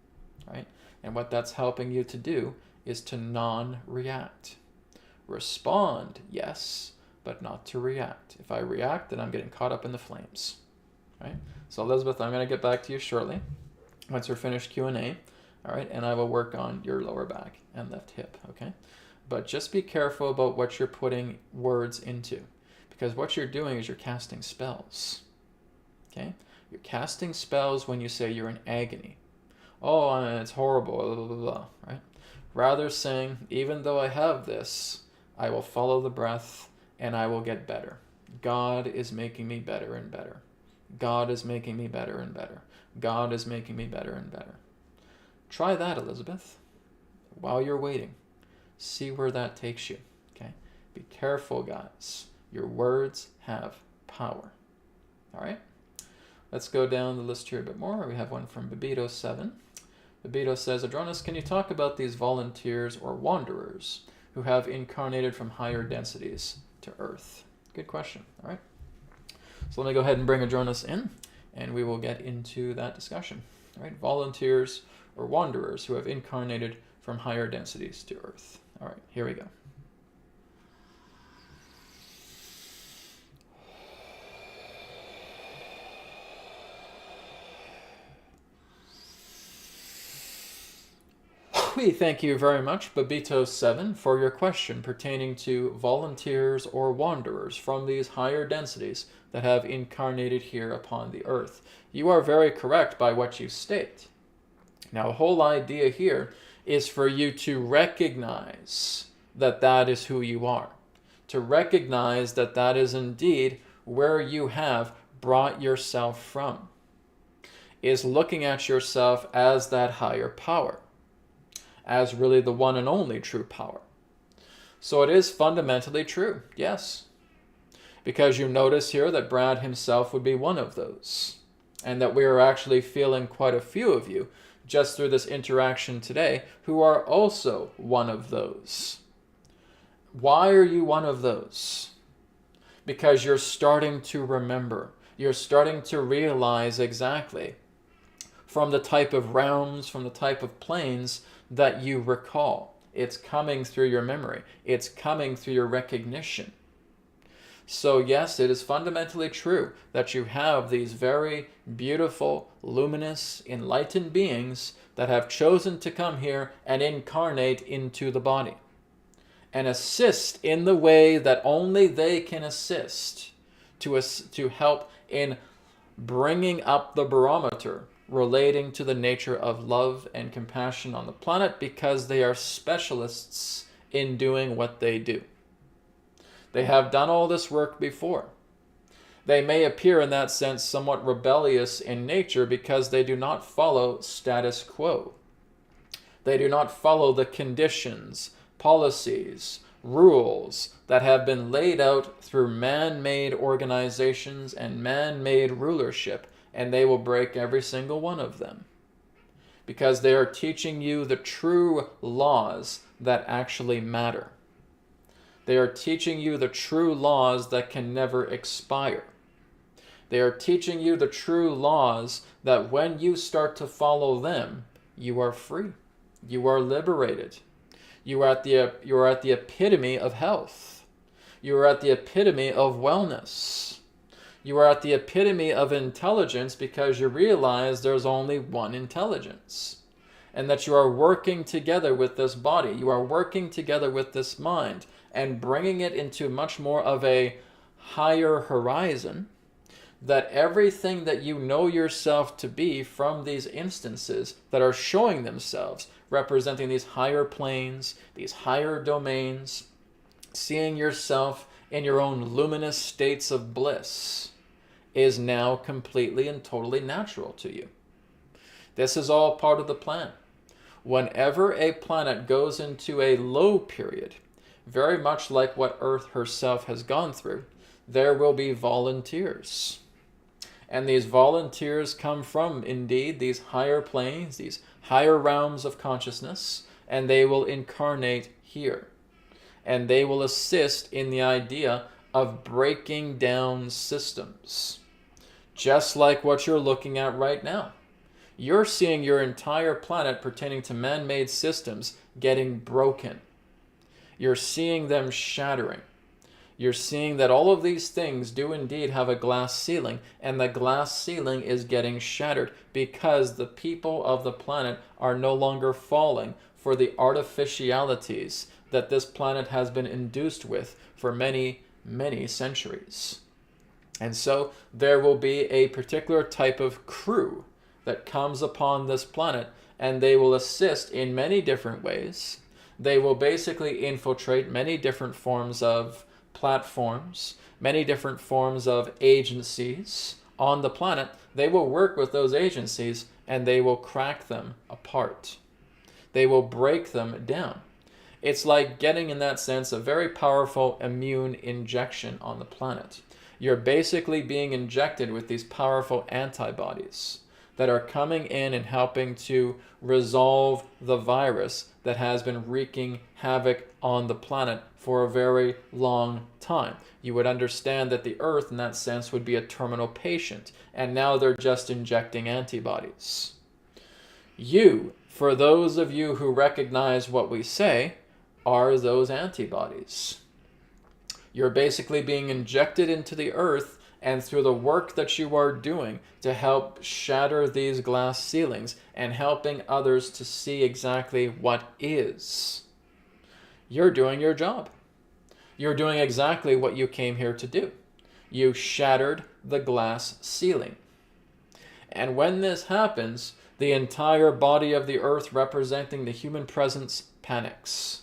right? And what that's helping you to do is to non-react. Respond, yes, but not to react. If I react, then I'm getting caught up in the flames, right? So Elizabeth, I'm going to get back to you shortly once we're finished Q&A, all right? And I will work on your lower back and left hip, okay? But just be careful about what you're putting words into. Because what you're doing is you're casting spells, okay? You're casting spells when you say you're in agony. Oh, it's horrible, blah, blah, blah, blah, right? Rather saying, even though I have this, I will follow the breath and I will get better. God is making me better and better. God is making me better and better. God is making me better and better. Try that, Elizabeth, while you're waiting. See where that takes you, okay? Be careful, guys. Your words have power. All right? Let's go down the list here a bit more. We have one from Babito7. Babito says, Adronis, can you talk about these volunteers or wanderers who have incarnated from higher densities to Earth? Good question. All right. So let me go ahead and bring Adronis in, and we will get into that discussion. All right. Volunteers or wanderers who have incarnated from higher densities to Earth. All right. Here we go. We thank you very much, Babito7, for your question pertaining to volunteers or wanderers from these higher densities that have incarnated here upon the earth. You are very correct by what you state. Now, the whole idea here is for you to recognize that that is who you are, to recognize that that is indeed where you have brought yourself from, is looking at yourself as that higher power, as really the one and only true power. So it is fundamentally true, yes. Because you notice here that Brad himself would be one of those. And that we are actually feeling quite a few of you, just through this interaction today, who are also one of those. Why are you one of those? Because you're starting to remember. You're starting to realize exactly from the type of realms, from the type of planes that you recall. It's coming through your memory. It's coming through your recognition. So yes, it is fundamentally true that you have these very beautiful, luminous, enlightened beings that have chosen to come here and incarnate into the body and assist in the way that only they can assist to help in bringing up the barometer relating to the nature of love and compassion on the planet, because they are specialists in doing what they do. They have done all this work before. They may appear in that sense somewhat rebellious in nature because they do not follow status quo. They do not follow the conditions, policies, rules that have been laid out through man-made organizations and man-made rulership, and they will break every single one of them because they are teaching you the true laws that actually matter. They are teaching you the true laws that can never expire. They are teaching you the true laws that when you start to follow them, you are free. You are liberated. You are at the epitome of health. You are at the epitome of wellness. You are at the epitome of intelligence because you realize there's only one intelligence, and that you are working together with this body. You are working together with this mind and bringing it into much more of a higher horizon, that everything that you know yourself to be from these instances that are showing themselves, representing these higher planes, these higher domains, seeing yourself in your own luminous states of bliss, is now completely and totally natural to you. This is all part of the plan. Whenever a planet goes into a low period, very much like what Earth herself has gone through, there will be volunteers. And these volunteers come from, indeed, these higher planes, these higher realms of consciousness, and they will incarnate here. And they will assist in the idea of breaking down systems. Just like what you're looking at right now. You're seeing your entire planet pertaining to man-made systems getting broken. You're seeing them shattering. You're seeing that all of these things do indeed have a glass ceiling, and the glass ceiling is getting shattered because the people of the planet are no longer falling for the artificialities that this planet has been induced with for many, many centuries. And so there will be a particular type of crew that comes upon this planet, and they will assist in many different ways. They will basically infiltrate many different forms of platforms, many different forms of agencies on the planet. They will work with those agencies and they will crack them apart. They will break them down. It's like getting, in that sense, a very powerful immune injection on the planet. You're basically being injected with these powerful antibodies that are coming in and helping to resolve the virus that has been wreaking havoc on the planet for a very long time. You would understand that the Earth, in that sense, would be a terminal patient, and now they're just injecting antibodies. You, for those of you who recognize what we say, are those antibodies. You're basically being injected into the Earth, and through the work that you are doing to help shatter these glass ceilings and helping others to see exactly what is, you're doing your job. You're doing exactly what you came here to do. You shattered the glass ceiling. And when this happens, the entire body of the Earth representing the human presence panics.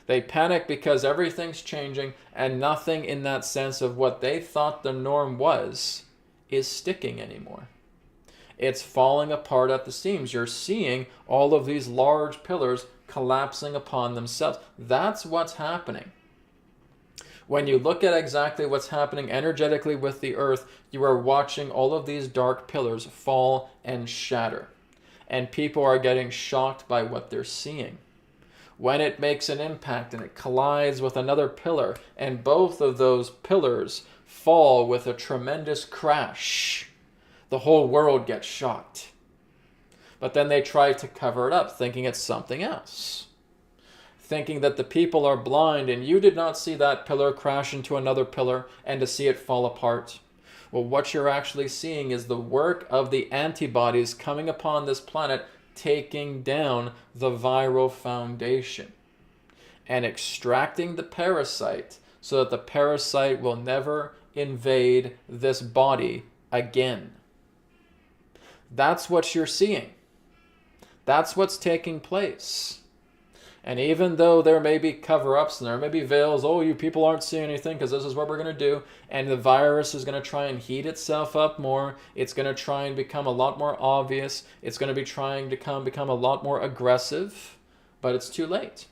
They panic because everything's changing and nothing in that sense of what they thought the norm was is sticking anymore. It's falling apart at the seams. You're seeing all of these large pillars collapsing upon themselves. That's what's happening. When you look at exactly what's happening energetically with the Earth, you are watching all of these dark pillars fall and shatter. And people are getting shocked by what they're seeing. When it makes an impact and it collides with another pillar, and both of those pillars fall with a tremendous crash, the whole world gets shocked. But then they try to cover it up, thinking it's something else. Thinking that the people are blind and you did not see that pillar crash into another pillar and to see it fall apart. Well, what you're actually seeing is the work of the antibodies coming upon this planet, taking down the viral foundation and extracting the parasite so that the parasite will never invade this body again. That's what you're seeing. That's what's taking place. And even though there may be cover-ups and there may be veils, oh, you people aren't seeing anything because this is what we're going to do, and the virus is going to try and heat itself up more, it's going to try and become a lot more obvious, it's going to be trying to become a lot more aggressive, but it's too late.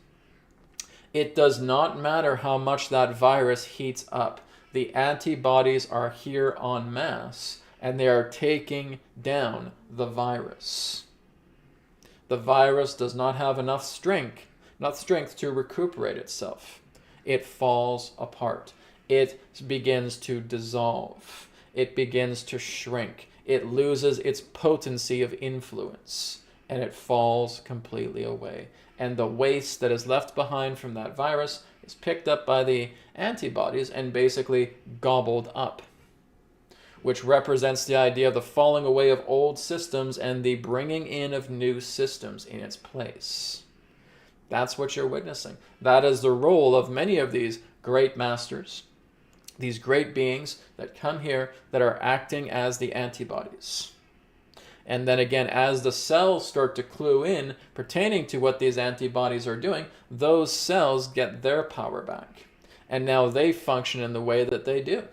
It does not matter how much that virus heats up. The antibodies are here en masse, and they are taking down the virus. The virus does not have enough strength to recuperate itself. It falls apart. It begins to dissolve. It begins to shrink. It loses its potency of influence, and it falls completely away. And the waste that is left behind from that virus is picked up by the antibodies and basically gobbled up, which represents the idea of the falling away of old systems and the bringing in of new systems in its place. That's what you're witnessing. That is the role of many of these great masters, these great beings that come here that are acting as the antibodies. And then again, as the cells start to clue in pertaining to what these antibodies are doing, those cells get their power back. And now they function in the way that they do.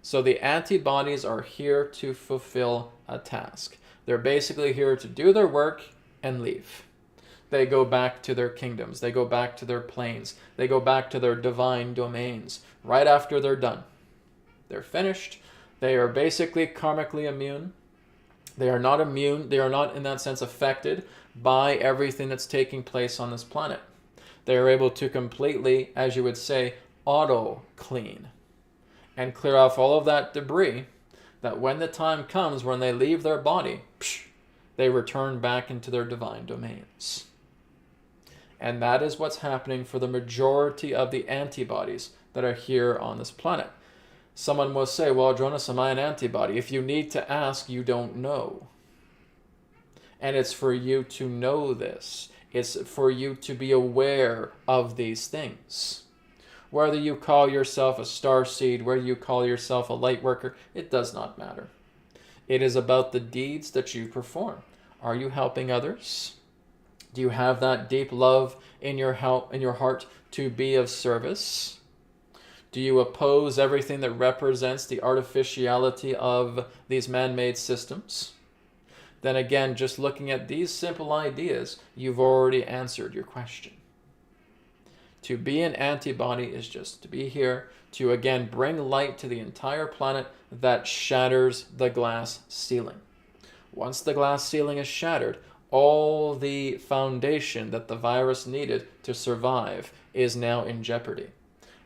So the antibodies are here to fulfill a task. They're basically here to do their work and leave. They go back to their kingdoms. They go back to their planes. They go back to their divine domains right after they're done. They're finished. They are basically karmically immune. They are not immune. They are not, in that sense, affected by everything that's taking place on this planet. They are able to completely, as you would say, auto-clean and clear off all of that debris that when the time comes, when they leave their body, they return back into their divine domains. And that is what's happening for the majority of the antibodies that are here on this planet. Someone will say, well, Adronis, am I an antibody? If you need to ask, you don't know. And it's for you to know this. It's for you to be aware of these things. Whether you call yourself a starseed, whether you call yourself a light worker, it does not matter. It is about the deeds that you perform. Are you helping others? Do you have that deep love in your heart to be of service? Do you oppose everything that represents the artificiality of these man-made systems? Then again, just looking at these simple ideas, you've already answered your question. To be an antibody is just to be here to, again, bring light to the entire planet that shatters the glass ceiling. Once the glass ceiling is shattered, all the foundation that the virus needed to survive is now in jeopardy.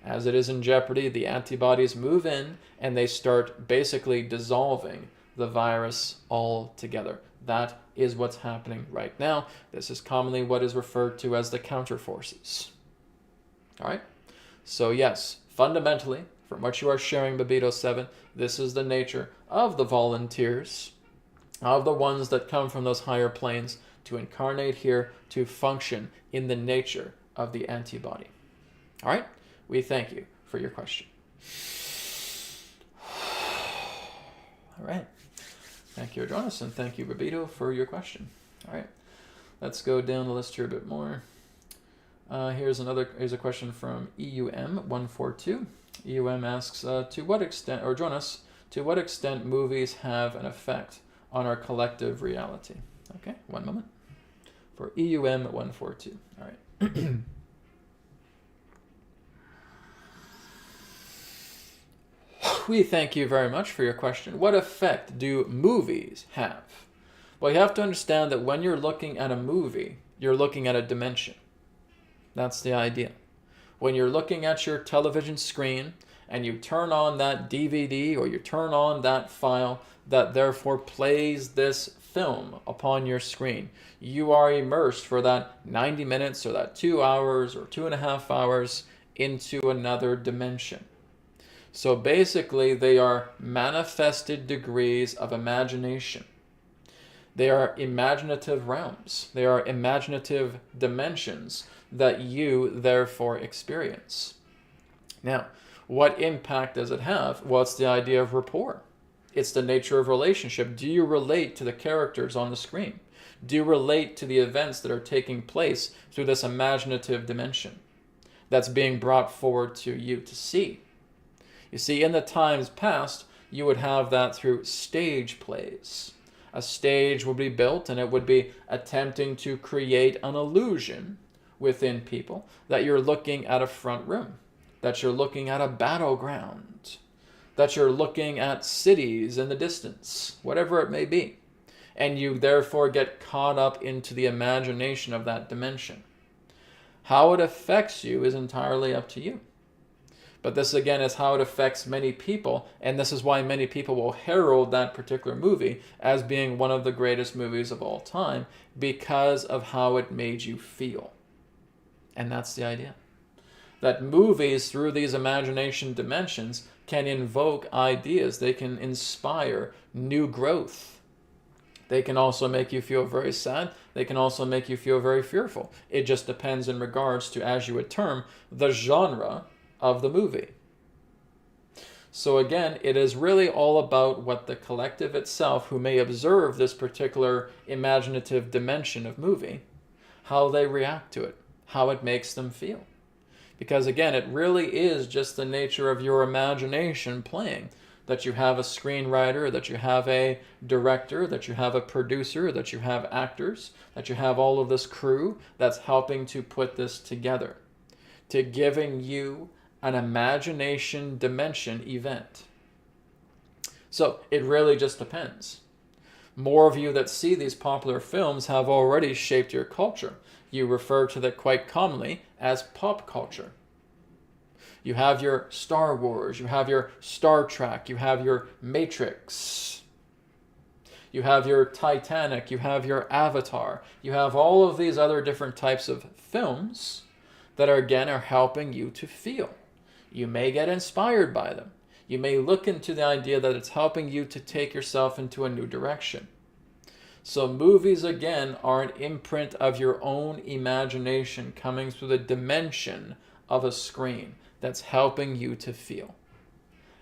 As it is in jeopardy, the antibodies move in and they start basically dissolving the virus altogether. That is what's happening right now. This is commonly what is referred to as the counterforces. All right? So yes, fundamentally, from what you are sharing, Babito 7, this is the nature of the volunteers, of the ones that come from those higher planes to incarnate here to function in the nature of the antibody. All right? We thank you for your question. All right. Thank you, Adronis, and thank you, Babito, for your question. All right. Let's go down the list here a bit more. Here's a question from EUM142. EUM asks, to what extent, or Adronis, to what extent movies have an effect on our collective reality? Okay, one moment. For EUM142. All right. We thank you very much for your question. What effect do movies have? Well, you have to understand that when you're looking at a movie, you're looking at a dimension. That's the idea. When you're looking at your television screen and you turn on that DVD or you turn on that file that therefore plays this film upon your screen. You are immersed for that 90 minutes or that 2 hours or 2.5 hours into another dimension. So basically, they are manifested degrees of imagination. They are imaginative realms. They are imaginative dimensions that you therefore experience. Now, what impact does it have? Well, it's the idea of rapport. It's the nature of relationship. Do you relate to the characters on the screen? Do you relate to the events that are taking place through this imaginative dimension that's being brought forward to you to see? You see, in the times past, you would have that through stage plays. A stage would be built and it would be attempting to create an illusion within people that you're looking at a front room, that you're looking at a battleground, that you're looking at cities in the distance, whatever it may be. And you therefore get caught up into the imagination of that dimension. How it affects you is entirely up to you. But this again is how it affects many people, and this is why many people will herald that particular movie as being one of the greatest movies of all time, because of how it made you feel. And that's the idea. That movies, through these imagination dimensions, can invoke ideas. They can inspire new growth. They can also make you feel very sad. They can also make you feel very fearful. It just depends in regards to, as you would term, the genre of the movie. So again, it is really all about what the collective itself, who may observe this particular imaginative dimension of movie, how they react to it, how it makes them feel. Because again, it really is just the nature of your imagination playing, that you have a screenwriter, that you have a director, that you have a producer, that you have actors, that you have all of this crew that's helping to put this together, to giving you an imagination dimension event. So it really just depends. More of you that see these popular films have already shaped your culture. You refer to that quite commonly as pop culture. You have your Star Wars, you have your Star Trek, you have your Matrix, you have your Titanic, you have your Avatar, you have all of these other different types of films that are helping you to feel. You may get inspired by them. You may look into the idea that it's helping you to take yourself into a new direction. So movies, again, are an imprint of your own imagination coming through the dimension of a screen that's helping you to feel.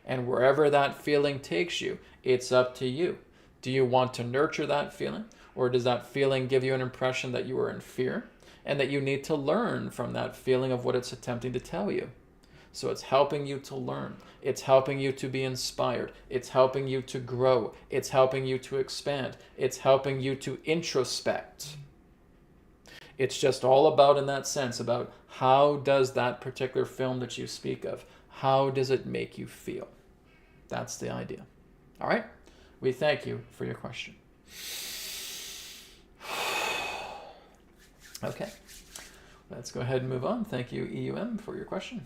And wherever that feeling takes you, it's up to you. Do you want to nurture that feeling? Or does that feeling give you an impression that you are in fear and that you need to learn from that feeling of what it's attempting to tell you? So it's helping you to learn. It's helping you to be inspired. It's helping you to grow. It's helping you to expand. It's helping you to introspect. It's just all about, in that sense, about how does that particular film that you speak of, how does it make you feel? That's the idea. All right? We thank you for your question. Okay. Let's go ahead and move on. Thank you, EUM, for your question.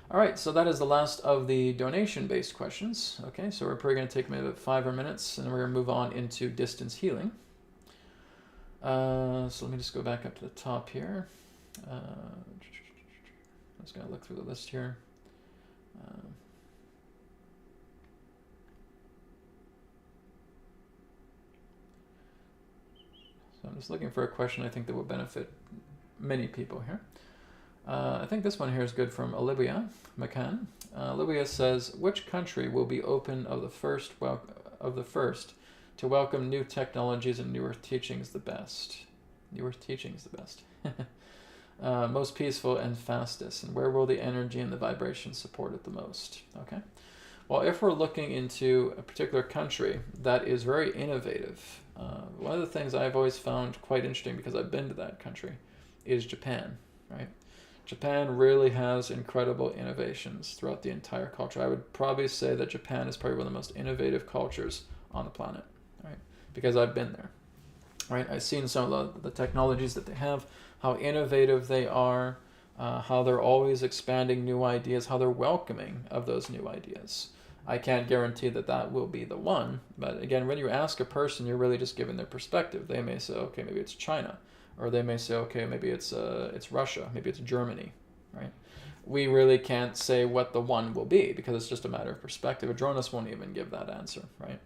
All right, so that is the last of the donation-based questions. Okay, so we're probably going to take maybe about 5 more minutes, and then we're going to move on into distance healing. So let me just go back up to the top here. I'm just going to look through the list here. So I'm just looking for a question I think that will benefit many people here. I think this one here is good from Olivia McCann. Olivia says, which country will be open of the first to welcome new technologies and newer teachings the best? Newer teachings the best. Most peaceful and fastest, and where will the energy and the vibration support it the most? Okay. Well, if we're looking into a particular country that is very innovative, one of the things I've always found quite interesting, because I've been to that country, is Japan, right? Japan really has incredible innovations throughout the entire culture. I would probably say that Japan is probably one of the most innovative cultures on the planet, right? Because I've been there, right? I've seen some of the technologies that they have, how innovative they are, how they're always expanding new ideas, how they're welcoming of those new ideas. I can't guarantee that that will be the one, but again, when you ask a person, you're really just giving their perspective. They may say, okay, maybe it's China, or they may say, okay, maybe it's Russia, maybe it's Germany, right? We really can't say what the one will be because it's just a matter of perspective. Adronis won't even give that answer, right?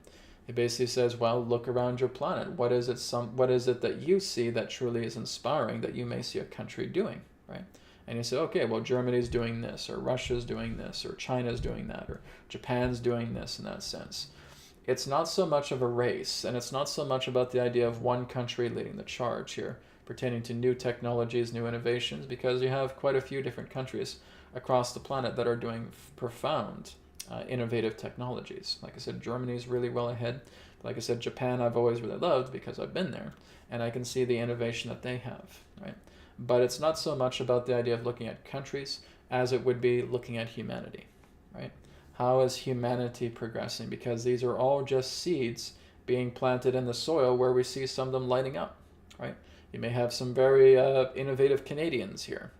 He basically says, well, look around your planet. What is it that you see that truly is inspiring that you may see a country doing, right? And you say, okay, well, Germany's doing this, or Russia's doing this, or China's doing that, or Japan's doing this in that sense. It's not so much of a race, and it's not so much about the idea of one country leading the charge here, pertaining to new technologies, new innovations, because you have quite a few different countries across the planet that are doing profound innovative technologies. Like I said, Germany's really well ahead. Like I said, Japan I've always really loved because I've been there, and I can see the innovation that they have, right? But it's not so much about the idea of looking at countries as it would be looking at humanity, right? How is humanity progressing? Because these are all just seeds being planted in the soil where we see some of them lighting up, right? You may have some very innovative Canadians here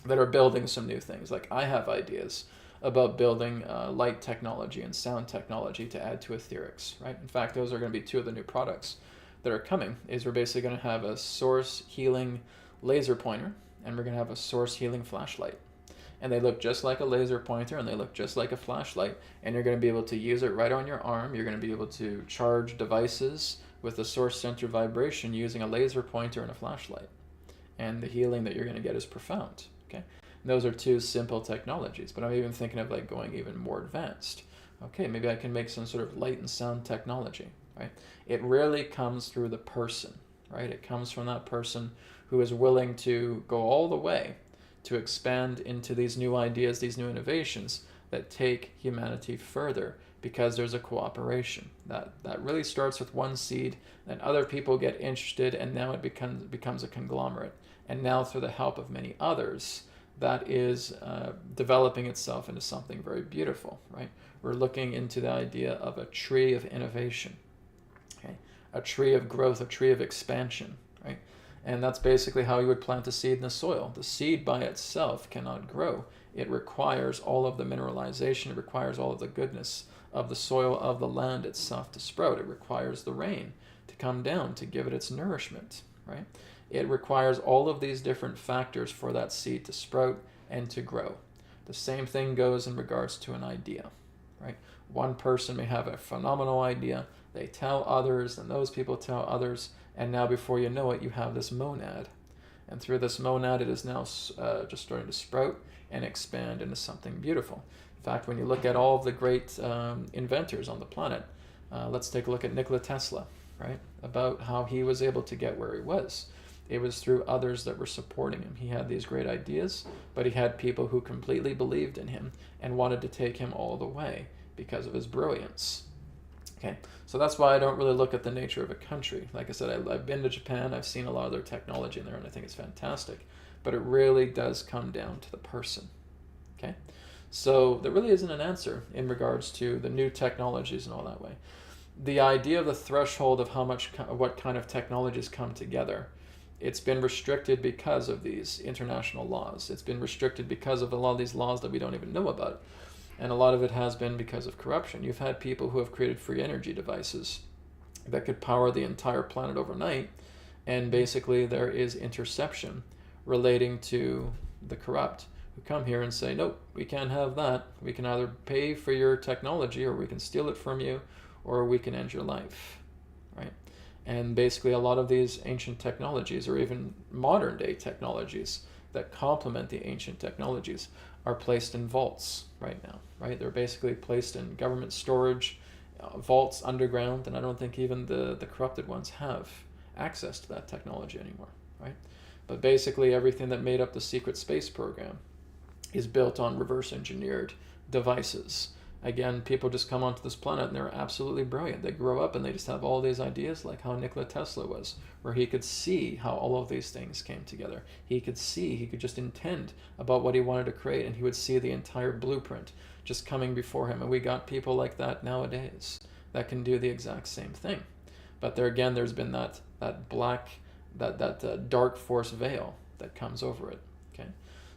that are building some new things. Like I have ideas about building light technology and sound technology to add to AETHERX, right? In fact, those are going to be two of the new products that are coming. Is we're basically going to have a source healing laser pointer, and we're going to have a source healing flashlight. And they look just like a laser pointer, and they look just like a flashlight, and you're going to be able to use it right on your arm. You're going to be able to charge devices with the source center vibration using a laser pointer and a flashlight. And the healing that you're going to get is profound, okay? And those are two simple technologies, but I'm even thinking of like going even more advanced. Okay, maybe I can make some sort of light and sound technology, right? It really comes through the person, right? It comes from that person who is willing to go all the way to expand into these new ideas, these new innovations that take humanity further, because there's a cooperation. That really starts with one seed, then other people get interested, and now it becomes a conglomerate. And now through the help of many others, that is developing itself into something very beautiful, right? We're looking into the idea of a tree of innovation, okay? A tree of growth, a tree of expansion, right? And that's basically how you would plant a seed in the soil. The seed by itself cannot grow. It requires all of the mineralization. It requires all of the goodness of the soil, of the land itself to sprout. It requires the rain to come down to give it its nourishment, right? It requires all of these different factors for that seed to sprout and to grow. The same thing goes in regards to an idea, right? One person may have a phenomenal idea. They tell others, and those people tell others, and now before you know it, you have this monad. And through this monad, it is now just starting to sprout and expand into something beautiful. In fact, when you look at all of the great inventors on the planet, let's take a look at Nikola Tesla, right? About how he was able to get where he was. It was through others that were supporting him. He had these great ideas, but he had people who completely believed in him and wanted to take him all the way because of his brilliance. Okay, so that's why I don't really look at the nature of a country. Like I said, I've been to Japan, I've seen a lot of their technology in there, and I think it's fantastic. But it really does come down to the person. Okay, so there really isn't an answer in regards to the new technologies and all that way. The idea of the threshold of what kind of technologies come together, it's been restricted because of these international laws. It's been restricted because of a lot of these laws that we don't even know about. And a lot of it has been because of corruption. You've had people who have created free energy devices that could power the entire planet overnight, and basically there is interception relating to the corrupt who come here and say, nope, we can't have that. We can either pay for your technology, or we can steal it from you, or we can end your life, right? And basically a lot of these ancient technologies, or even modern day technologies that complement the ancient technologies, are placed in vaults right now, right? They're basically placed in government storage, vaults underground, and I don't think even the corrupted ones have access to that technology anymore, right? But basically everything that made up the secret space program is built on reverse engineered devices. Again, people just come onto this planet and they're absolutely brilliant. They grow up and they just have all these ideas, like how Nikola Tesla was, where he could see how all of these things came together. He could just intend about what he wanted to create, and he would see the entire blueprint just coming before him. And we got people like that nowadays that can do the exact same thing. But there again, there's been that dark force veil that comes over it. Okay,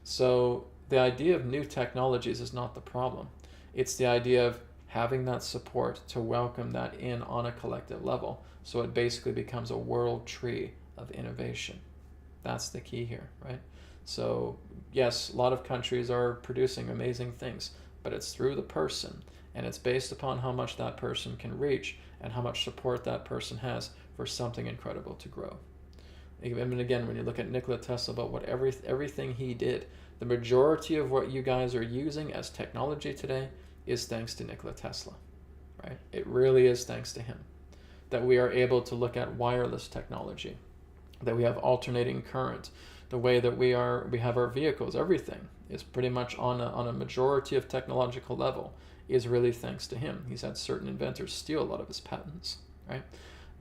so the idea of new technologies is not the problem. It's the idea of having that support to welcome that in on a collective level. So it basically becomes a world tree of innovation. That's the key here, right? So yes, a lot of countries are producing amazing things, but it's through the person, and it's based upon how much that person can reach and how much support that person has for something incredible to grow. And again, when you look at Nikola Tesla, about what everything he did, the majority of what you guys are using as technology today is thanks to Nikola Tesla, right? It really is thanks to him that we are able to look at wireless technology, that we have alternating current, the way that we have our vehicles, everything is pretty much on a majority of technological level is really thanks to him. He's had certain inventors steal a lot of his patents, right?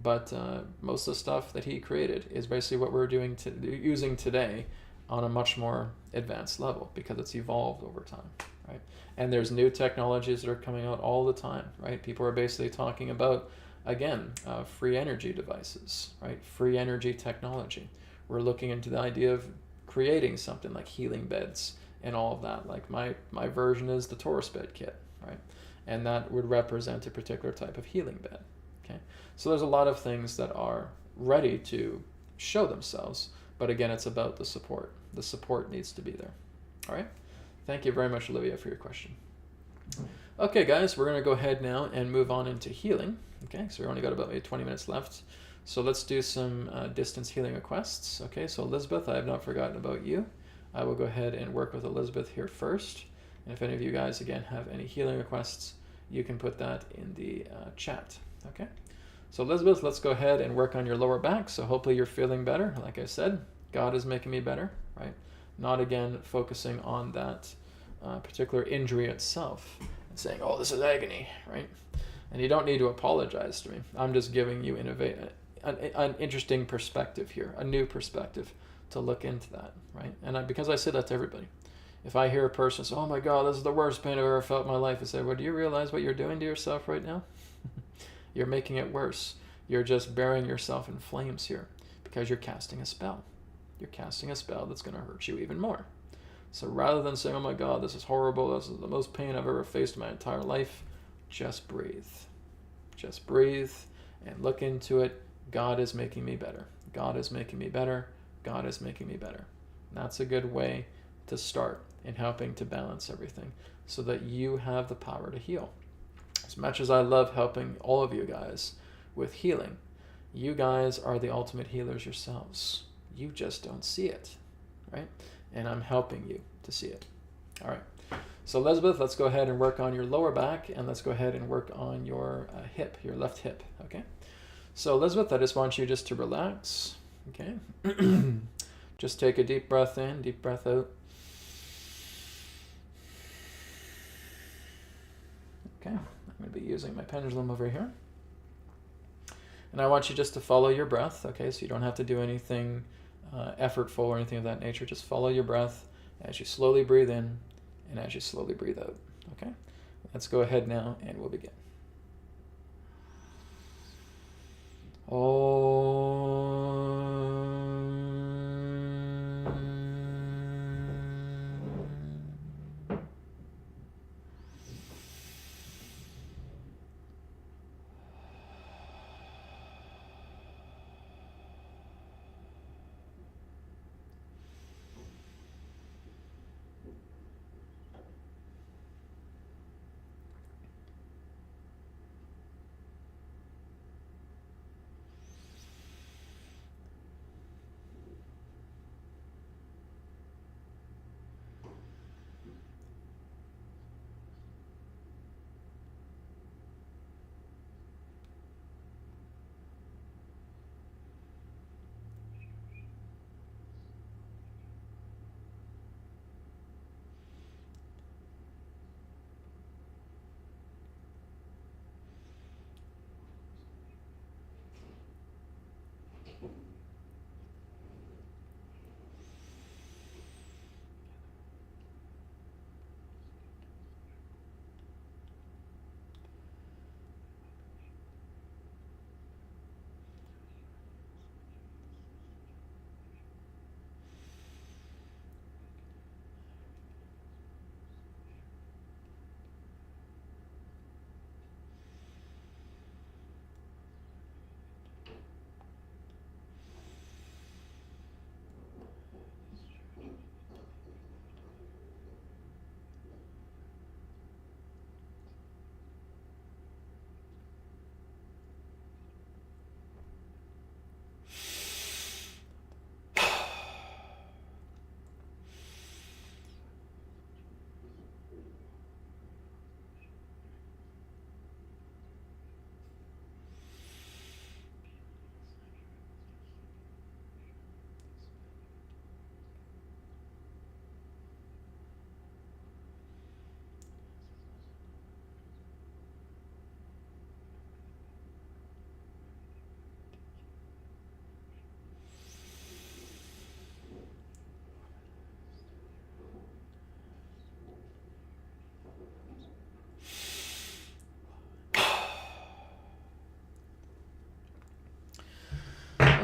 But most of the stuff that he created is basically what we're using today on a much more advanced level because it's evolved over time, right? And there's new technologies that are coming out all the time, right? People are basically talking about, again, free energy devices, right? Free energy technology. We're looking into the idea of creating something like healing beds and all of that. Like my version is the Taurus bed kit, right? And that would represent a particular type of healing bed, okay? So there's a lot of things that are ready to show themselves, but again, it's about the support. The support needs to be there, all right? Thank you very much, Olivia, for your question. Okay, guys, we're going to go ahead now and move on into healing. Okay, so we only got about maybe 20 minutes left. So let's do some distance healing requests. Okay, so Elizabeth, I have not forgotten about you. I will go ahead and work with Elizabeth here first. And if any of you guys, again, have any healing requests, you can put that in the chat. Okay, so Elizabeth, let's go ahead and work on your lower back. So hopefully you're feeling better. Like I said, God is making me better, right? Not, again, focusing on that particular injury itself and saying, oh, this is agony, right? And you don't need to apologize to me. I'm just giving you an interesting perspective here, a new perspective to look into that, right? And because I say that to everybody. If I hear a person say, oh my God, this is the worst pain I've ever felt in my life, I say, well, do you realize what you're doing to yourself right now? You're making it worse. You're just burying yourself in flames here because you're casting a spell. You're casting a spell that's going to hurt you even more. So rather than saying, oh my God, this is horrible, this is the most pain I've ever faced in my entire life, just breathe. Just breathe and look into it. God is making me better. God is making me better. God is making me better. And that's a good way to start in helping to balance everything so that you have the power to heal. As much as I love helping all of you guys with healing, you guys are the ultimate healers yourselves. You just don't see it, right? And I'm helping you to see it. All right. So Elizabeth, let's go ahead and work on your lower back, and let's go ahead and work on your hip, your left hip, okay? So Elizabeth, I just want you just to relax, okay? Just take a deep breath in, deep breath out. Okay, I'm going to be using my pendulum over here. And I want you just to follow your breath, okay? So you don't have to do anything effortful or anything of that nature. Just follow your breath as you slowly breathe in and as you slowly breathe out, okay? Let's go ahead now and we'll begin.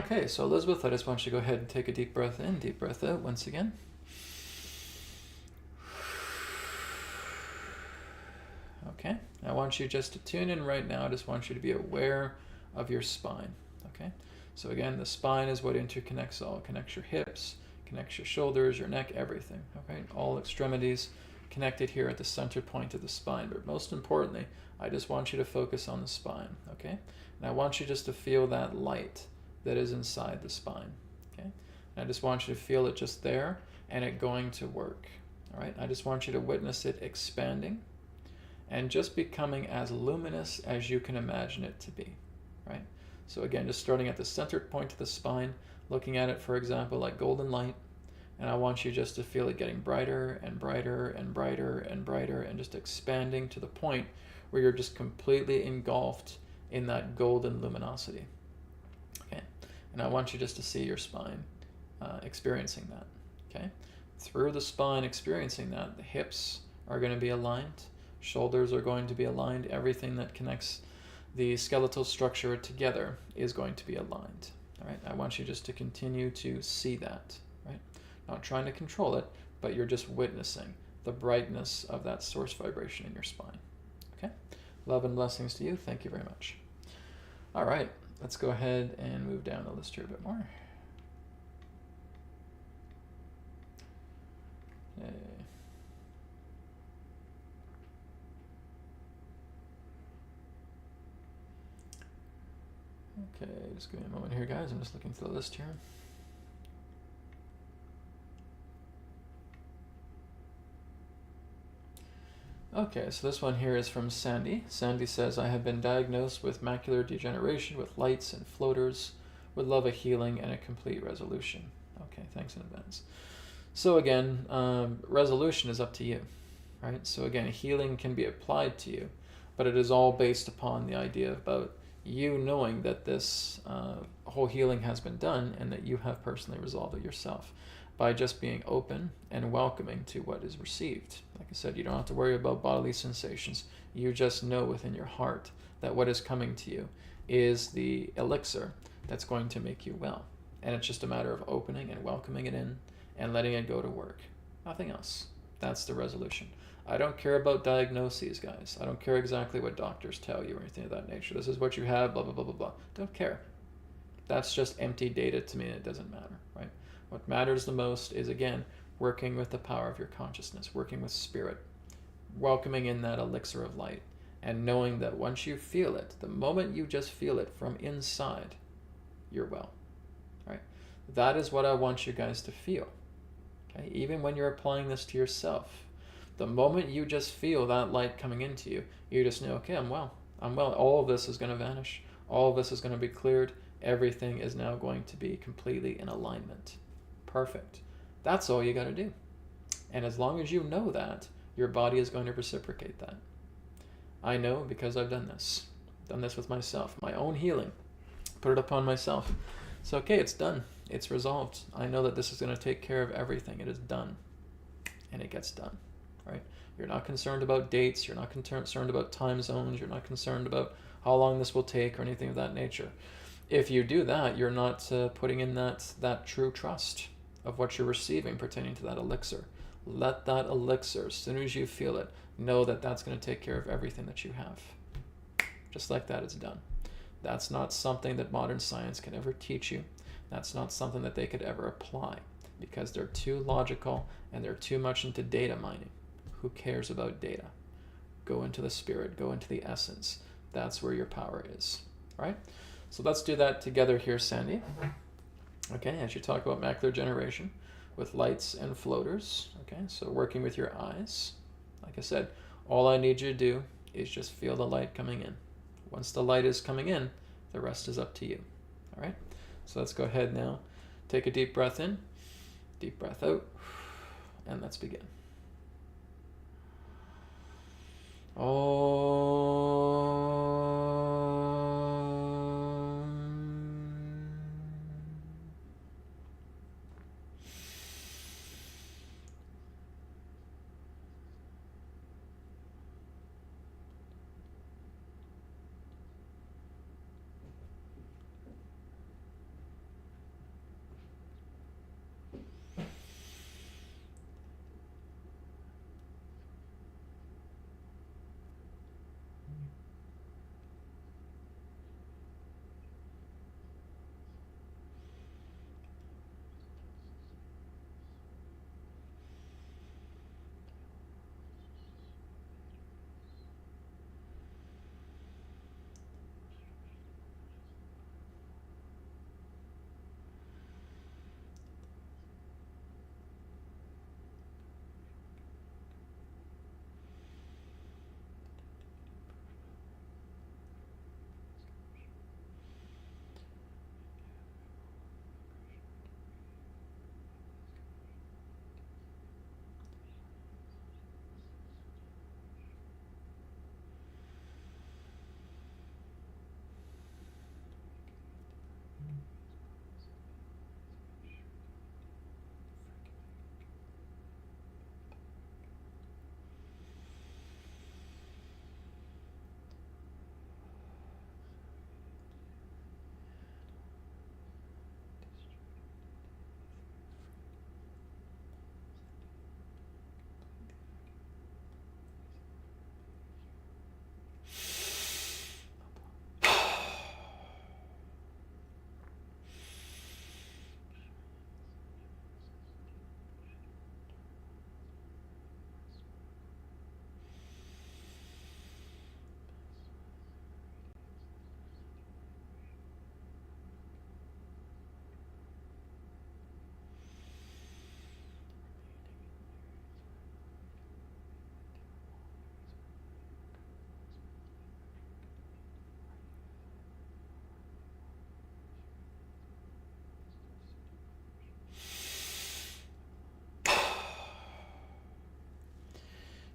Okay, so Elizabeth, I just want you to go ahead and take a deep breath in, deep breath out once again. Okay, I want you just to tune in right now. I just want you to be aware of your spine. Okay, so again, the spine is what interconnects all. It connects your hips, connects your shoulders, your neck, everything. Okay, all extremities connected here at the center point of the spine. But most importantly, I just want you to focus on the spine. Okay, and I want you just to feel that light that is inside the spine. Okay, and I just want you to feel it just there and it going to work. All right, I just want you to witness it expanding and just becoming as luminous as you can imagine it to be, right? So again, just starting at the center point of the spine, looking at it, for example, like golden light, and I want you just to feel it getting brighter and brighter and brighter and brighter and just expanding to the point where you're just completely engulfed in that golden luminosity, okay? And I want you just to see your spine experiencing that, okay? Through the spine experiencing that, the hips are going to be aligned, shoulders are going to be aligned. Everything that connects the skeletal structure together is going to be aligned. All right. I want you just to continue to see that. Right. Not trying to control it, but you're just witnessing the brightness of that source vibration in your spine. Okay. Love and blessings to you. Thank you very much. All right. Let's go ahead and move down the list here a bit more. Okay. Okay, just give me a moment here, guys. I'm just looking through the list here. Okay, so this one here is from Sandy. Sandy says, I have been diagnosed with macular degeneration with lights and floaters. Would love a healing and a complete resolution. Okay, thanks in advance. So again, resolution is up to you, right? So again, healing can be applied to you, but it is all based upon the idea about you knowing that this whole healing has been done and that you have personally resolved it yourself by just being open and welcoming to what is received. Like I said, you don't have to worry about bodily sensations. You just know within your heart that what is coming to you is the elixir that's going to make you well. And it's just a matter of opening and welcoming it in and letting it go to work. Nothing else. That's the resolution. I don't care about diagnoses, guys. I don't care exactly what doctors tell you or anything of that nature. This is what you have, blah, blah, blah, blah, blah. Don't care. That's just empty data to me, and it doesn't matter, right? What matters the most is, again, working with the power of your consciousness, working with spirit, welcoming in that elixir of light, and knowing that once you feel it, the moment you just feel it from inside, you're well, right? That is what I want you guys to feel, okay? Even when you're applying this to yourself, the moment you just feel that light coming into you, you just know, okay, I'm well. I'm well. All of this is going to vanish. All of this is going to be cleared. Everything is now going to be completely in alignment. Perfect. That's all you got to do. And as long as you know that, your body is going to reciprocate that. I know because I've done this. Done this with myself. My own healing. Put it upon myself. So, okay, it's done. It's resolved. I know that this is going to take care of everything. It is done. And it gets done. Right? You're not concerned about dates. You're not concerned about time zones. You're not concerned about how long this will take or anything of that nature. If you do that, you're not putting in that true trust of what you're receiving pertaining to that elixir. Let that elixir, as soon as you feel it, know that that's going to take care of everything that you have. Just like that, it's done. That's not something that modern science can ever teach you. That's not something that they could ever apply because they're too logical and they're too much into data mining. Who cares about data? Go into the spirit, go into the essence. That's where your power is, right? So let's do that together here, Sandy. Okay, as you talk about macular degeneration with lights and floaters, okay, so working with your eyes. Like I said, all I need you to do is just feel the light coming in. Once the light is coming in, the rest is up to you, all right? So let's go ahead now. Take a deep breath in, deep breath out, and let's begin.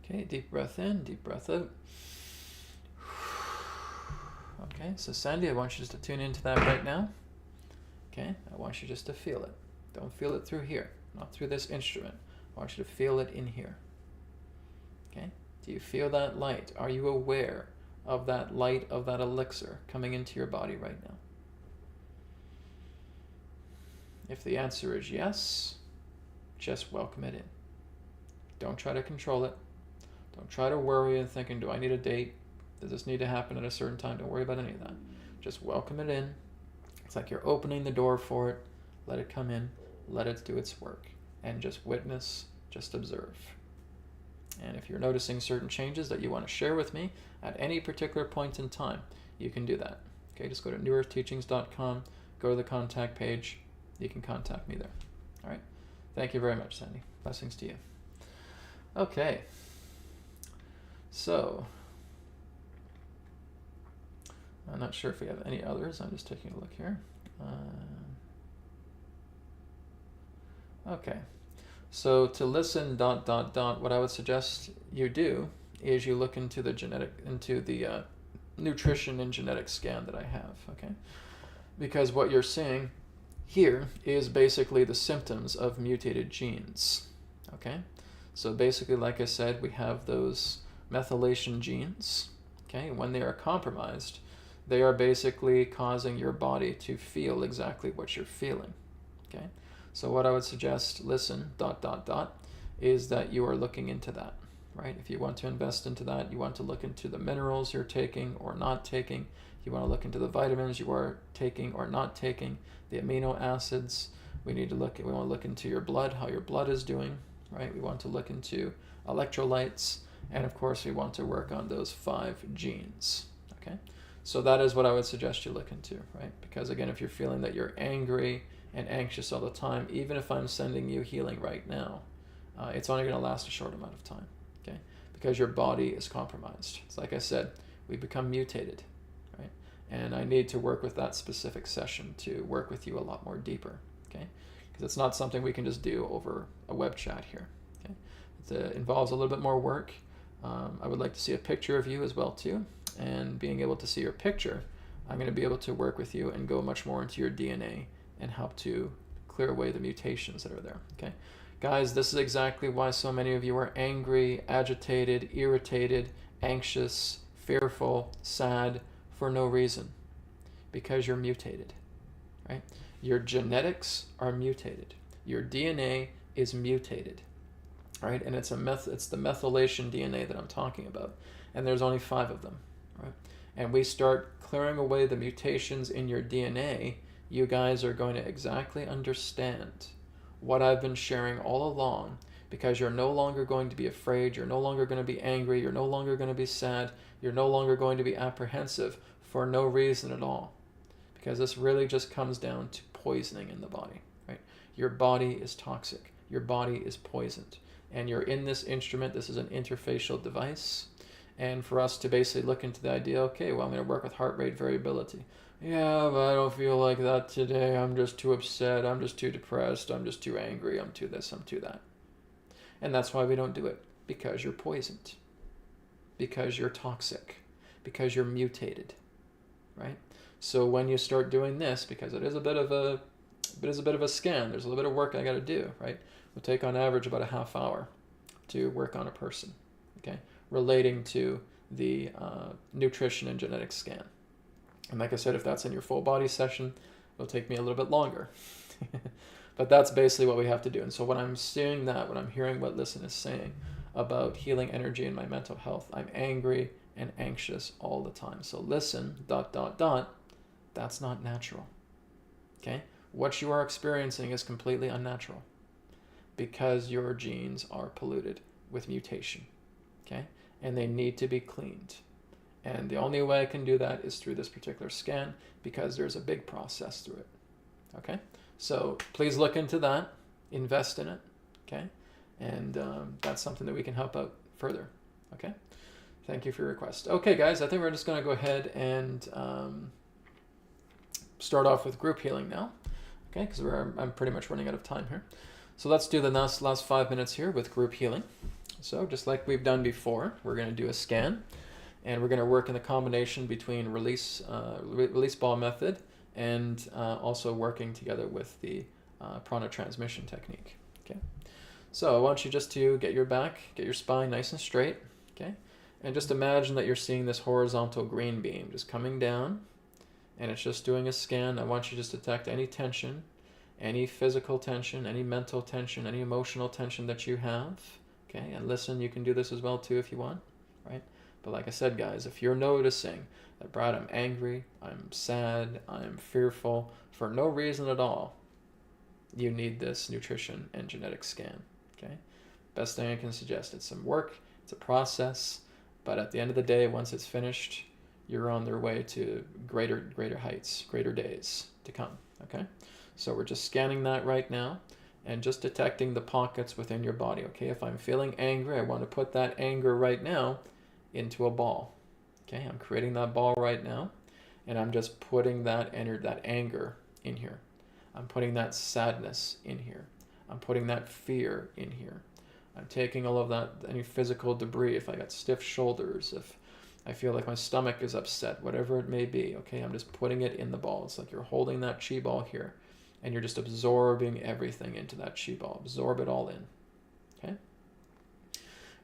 Okay, deep breath in, deep breath out. Okay, so Sandy, I want you just to tune into that right now. Okay, I want you just to feel it. Don't feel it through here, not through this instrument. I want you to feel it in here. Okay, do you feel that light? Are you aware of that light, of that elixir coming into your body right now? If the answer is yes, just welcome it in. Don't try to control it. Don't try to worry and thinking, do I need a date? Does this need to happen at a certain time? Don't worry about any of that. Just welcome it in. It's like you're opening the door for it. Let it come in. Let it do its work. And just witness, just observe. And if you're noticing certain changes that you want to share with me at any particular point in time, you can do that. Okay, just go to newearthteachings.com, go to the contact page. You can contact me there. All right. Thank you very much, Sandy. Blessings to you. Okay. So, I'm not sure if we have any others. I'm just taking a look here. Okay. So to listen ... what I would suggest you do is you look into the nutrition and genetic scan that I have, okay? Because what you're seeing here is basically the symptoms of mutated genes, okay? So basically, like I said, we have those methylation genes, okay? When they are compromised, they are basically causing your body to feel exactly what you're feeling, okay? So what I would suggest, listen ... is that you are looking into that, right? If you want to invest into that, you want to look into the minerals you're taking or not taking. You want to look into the vitamins you are taking or not taking, the amino acids. We want to look into your blood, how your blood is doing, right? We want to look into electrolytes, and of course we want to work on those 5 genes, okay? So that is what I would suggest you look into, right? Because again, if you're feeling that you're angry and anxious all the time, even if I'm sending you healing right now, it's only going to last a short amount of time, okay? Because your body is compromised. It's like I said, we become mutated, right? And I need to work with that specific session to work with you a lot more deeper, okay? Because it's not something we can just do over a web chat here, okay? It involves a little bit more work. I would like to see a picture of you as well too, and being able to see your picture, I'm going to be able to work with you and go much more into your DNA and help to clear away the mutations that are there, okay? Guys, this is exactly why so many of you are angry, agitated, irritated, anxious, fearful, sad, for no reason. Because you're mutated, right? Your genetics are mutated. Your DNA is mutated, right? And it's the methylation DNA that I'm talking about. And there's only 5 of them, right? And we start clearing away the mutations in your DNA, you guys are going to exactly understand what I've been sharing all along, because you're no longer going to be afraid, you're no longer going to be angry, you're no longer going to be sad, you're no longer going to be apprehensive for no reason at all. Because this really just comes down to poisoning in the body, right? Your body is toxic, your body is poisoned, and you're in this instrument. This is an interfacial device, and for us to basically look into the idea, okay, well, I'm going to work with heart rate variability. Yeah, but I don't feel like that today. I'm just too upset. I'm just too depressed. I'm just too angry. I'm too this. I'm too that. And that's why we don't do it. Because you're poisoned. Because you're toxic. Because you're mutated. Right? So when you start doing this, because it is a bit of a scan, there's a little bit of work I got to do, right? We'll take on average about a half hour to work on a person, okay, relating to the nutrition and genetic scan. And like I said, if that's in your full body session, it'll take me a little bit longer. But that's basically what we have to do. And so when I'm seeing that, when I'm hearing what Listen is saying about healing energy in my mental health, I'm angry and anxious all the time. So listen, ... that's not natural. Okay? What you are experiencing is completely unnatural because your genes are polluted with mutation. Okay? And they need to be cleaned. And the only way I can do that is through this particular scan, because there's a big process through it. Okay? So please look into that, invest in it, okay? And that's something that we can help out further, okay? Thank you for your request. Okay, guys, I think we're just going to go ahead and start off with group healing now, okay? Because I'm pretty much running out of time here. So let's do the last 5 minutes here with group healing. So just like we've done before, we're going to do a scan, and we're going to work in the combination between release ball method and also working together with the prana transmission technique. Okay. So I want you just to get your spine nice and straight. Okay. And just imagine that you're seeing this horizontal green beam just coming down, and it's just doing a scan. I want you just to detect any tension, any physical tension, any mental tension, any emotional tension that you have. Okay, and listen, you can do this as well too if you want, right? But like I said, guys, if you're noticing that, Brad, I'm angry, I'm sad, I'm fearful, for no reason at all, you need this nutrition and genetic scan, okay? Best thing I can suggest. It's some work, it's a process, but at the end of the day, once it's finished, you're on their way to greater heights, greater days to come, okay? So we're just scanning that right now and just detecting the pockets within your body, okay? If I'm feeling angry, I want to put that anger right now into a ball, okay? I'm creating that ball right now, and I'm just putting that anger in here. I'm putting that sadness in here. I'm putting that fear in here. I'm taking all of that, any physical debris, if I got stiff shoulders, if I feel like my stomach is upset, whatever it may be, okay? I'm just putting it in the ball. It's like you're holding that chi ball here, and you're just absorbing everything into that chi ball. Absorb it all in, okay?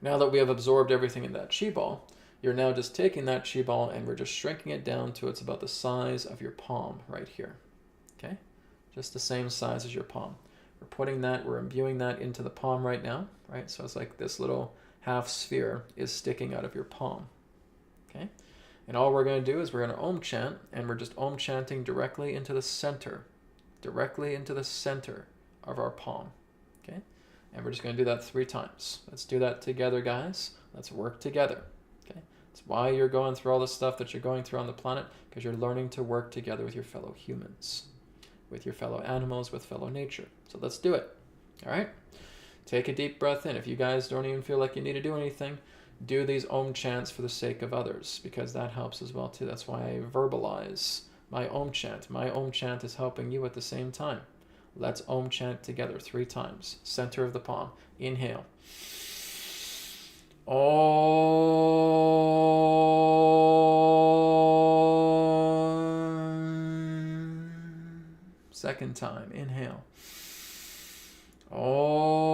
Now that we have absorbed everything in that chi ball, you're now just taking that chi ball and we're just shrinking it down to it's about the size of your palm right here, okay? Just the same size as your palm. We're imbuing that into the palm right now, right? So it's like this little half sphere is sticking out of your palm, okay? And all we're going to do is we're going to Om chant, and we're just Om chanting directly into the center of our palm, okay? And we're just going to do that 3 times. Let's do that together, guys. Let's work together, okay? It's why you're going through all the stuff that you're going through on the planet, because you're learning to work together with your fellow humans, with your fellow animals, with fellow nature. So let's do it, all right? Take a deep breath in. If you guys don't even feel like you need to do anything, do these Om chants for the sake of others, because that helps as well too. That's why I verbalize my Om chant. My Om chant is helping you at the same time. Let's Om chant together 3 times. Center of the palm. Inhale. Om. Second time. Inhale. Om.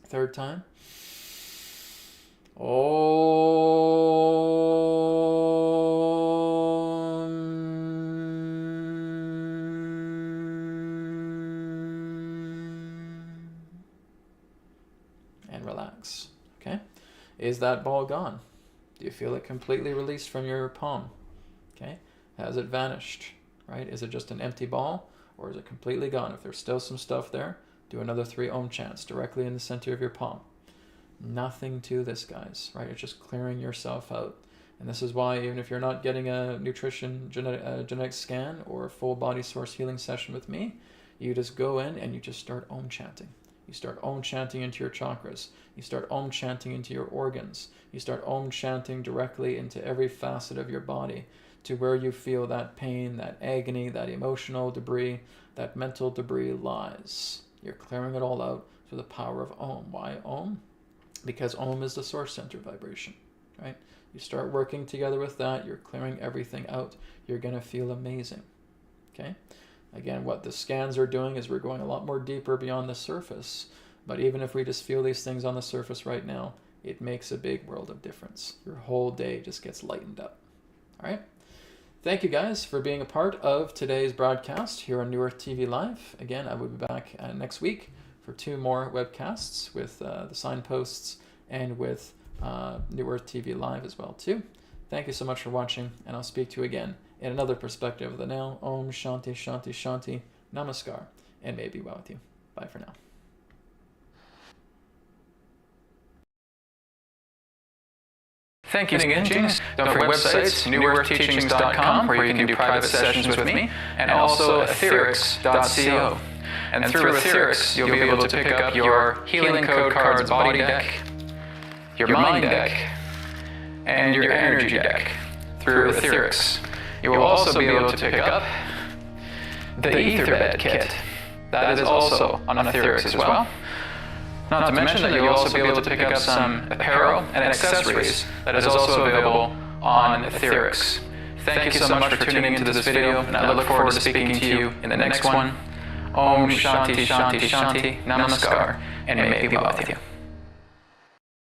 Third time. And relax. Okay? Is that ball gone? Do you feel it completely released from your palm? Okay? Has it vanished? Right? Is it just an empty ball, or is it completely gone? If there's still some stuff there, do another 3 Om chants directly in the center of your palm. Nothing to this, guys, right? It's just clearing yourself out. And this is why, even if you're not getting a nutrition genetic scan or a full body source healing session with me, you just go in and you just start Om chanting. You start Om chanting into your chakras. You start Om chanting into your organs. You start Om chanting directly into every facet of your body, to where you feel that pain, that agony, that emotional debris, that mental debris lies. You're clearing it all out through the power of Om. Why Om? Because Om is the source center vibration, right? You start working together with that, you're clearing everything out. You're going to feel amazing, okay? Again, what the scans are doing is we're going a lot more deeper beyond the surface. But even if we just feel these things on the surface right now, it makes a big world of difference. Your whole day just gets lightened up, all right? Thank you guys for being a part of today's broadcast here on New Earth TV Live. Again, I will be back next week for 2 more webcasts with the signposts and with New Earth TV Live as well too. Thank you so much for watching, and I'll speak to you again in another perspective of the now. Om Shanti Shanti Shanti. Namaskar, and may it be well with you. Bye for now. Thank you again, Genius. Don't forget websites, newearthteachings.com, where you can do private sessions with me, and also AETHERX.co. And through AETHERX, you'll be able to pick up your Healing Code Cards body deck, your mind deck, and your energy deck through AETHERX. You will also be able to pick up the Aetherbed kit. That is also on AETHERX as well. Not to mention that you'll also be able to pick up some apparel and accessories that is also available on AETHERX. Thank you so much for tuning into this video, and I look forward to speaking to you in the next one. Om Shanti Shanti Shanti Namaskar, and may it be well with you.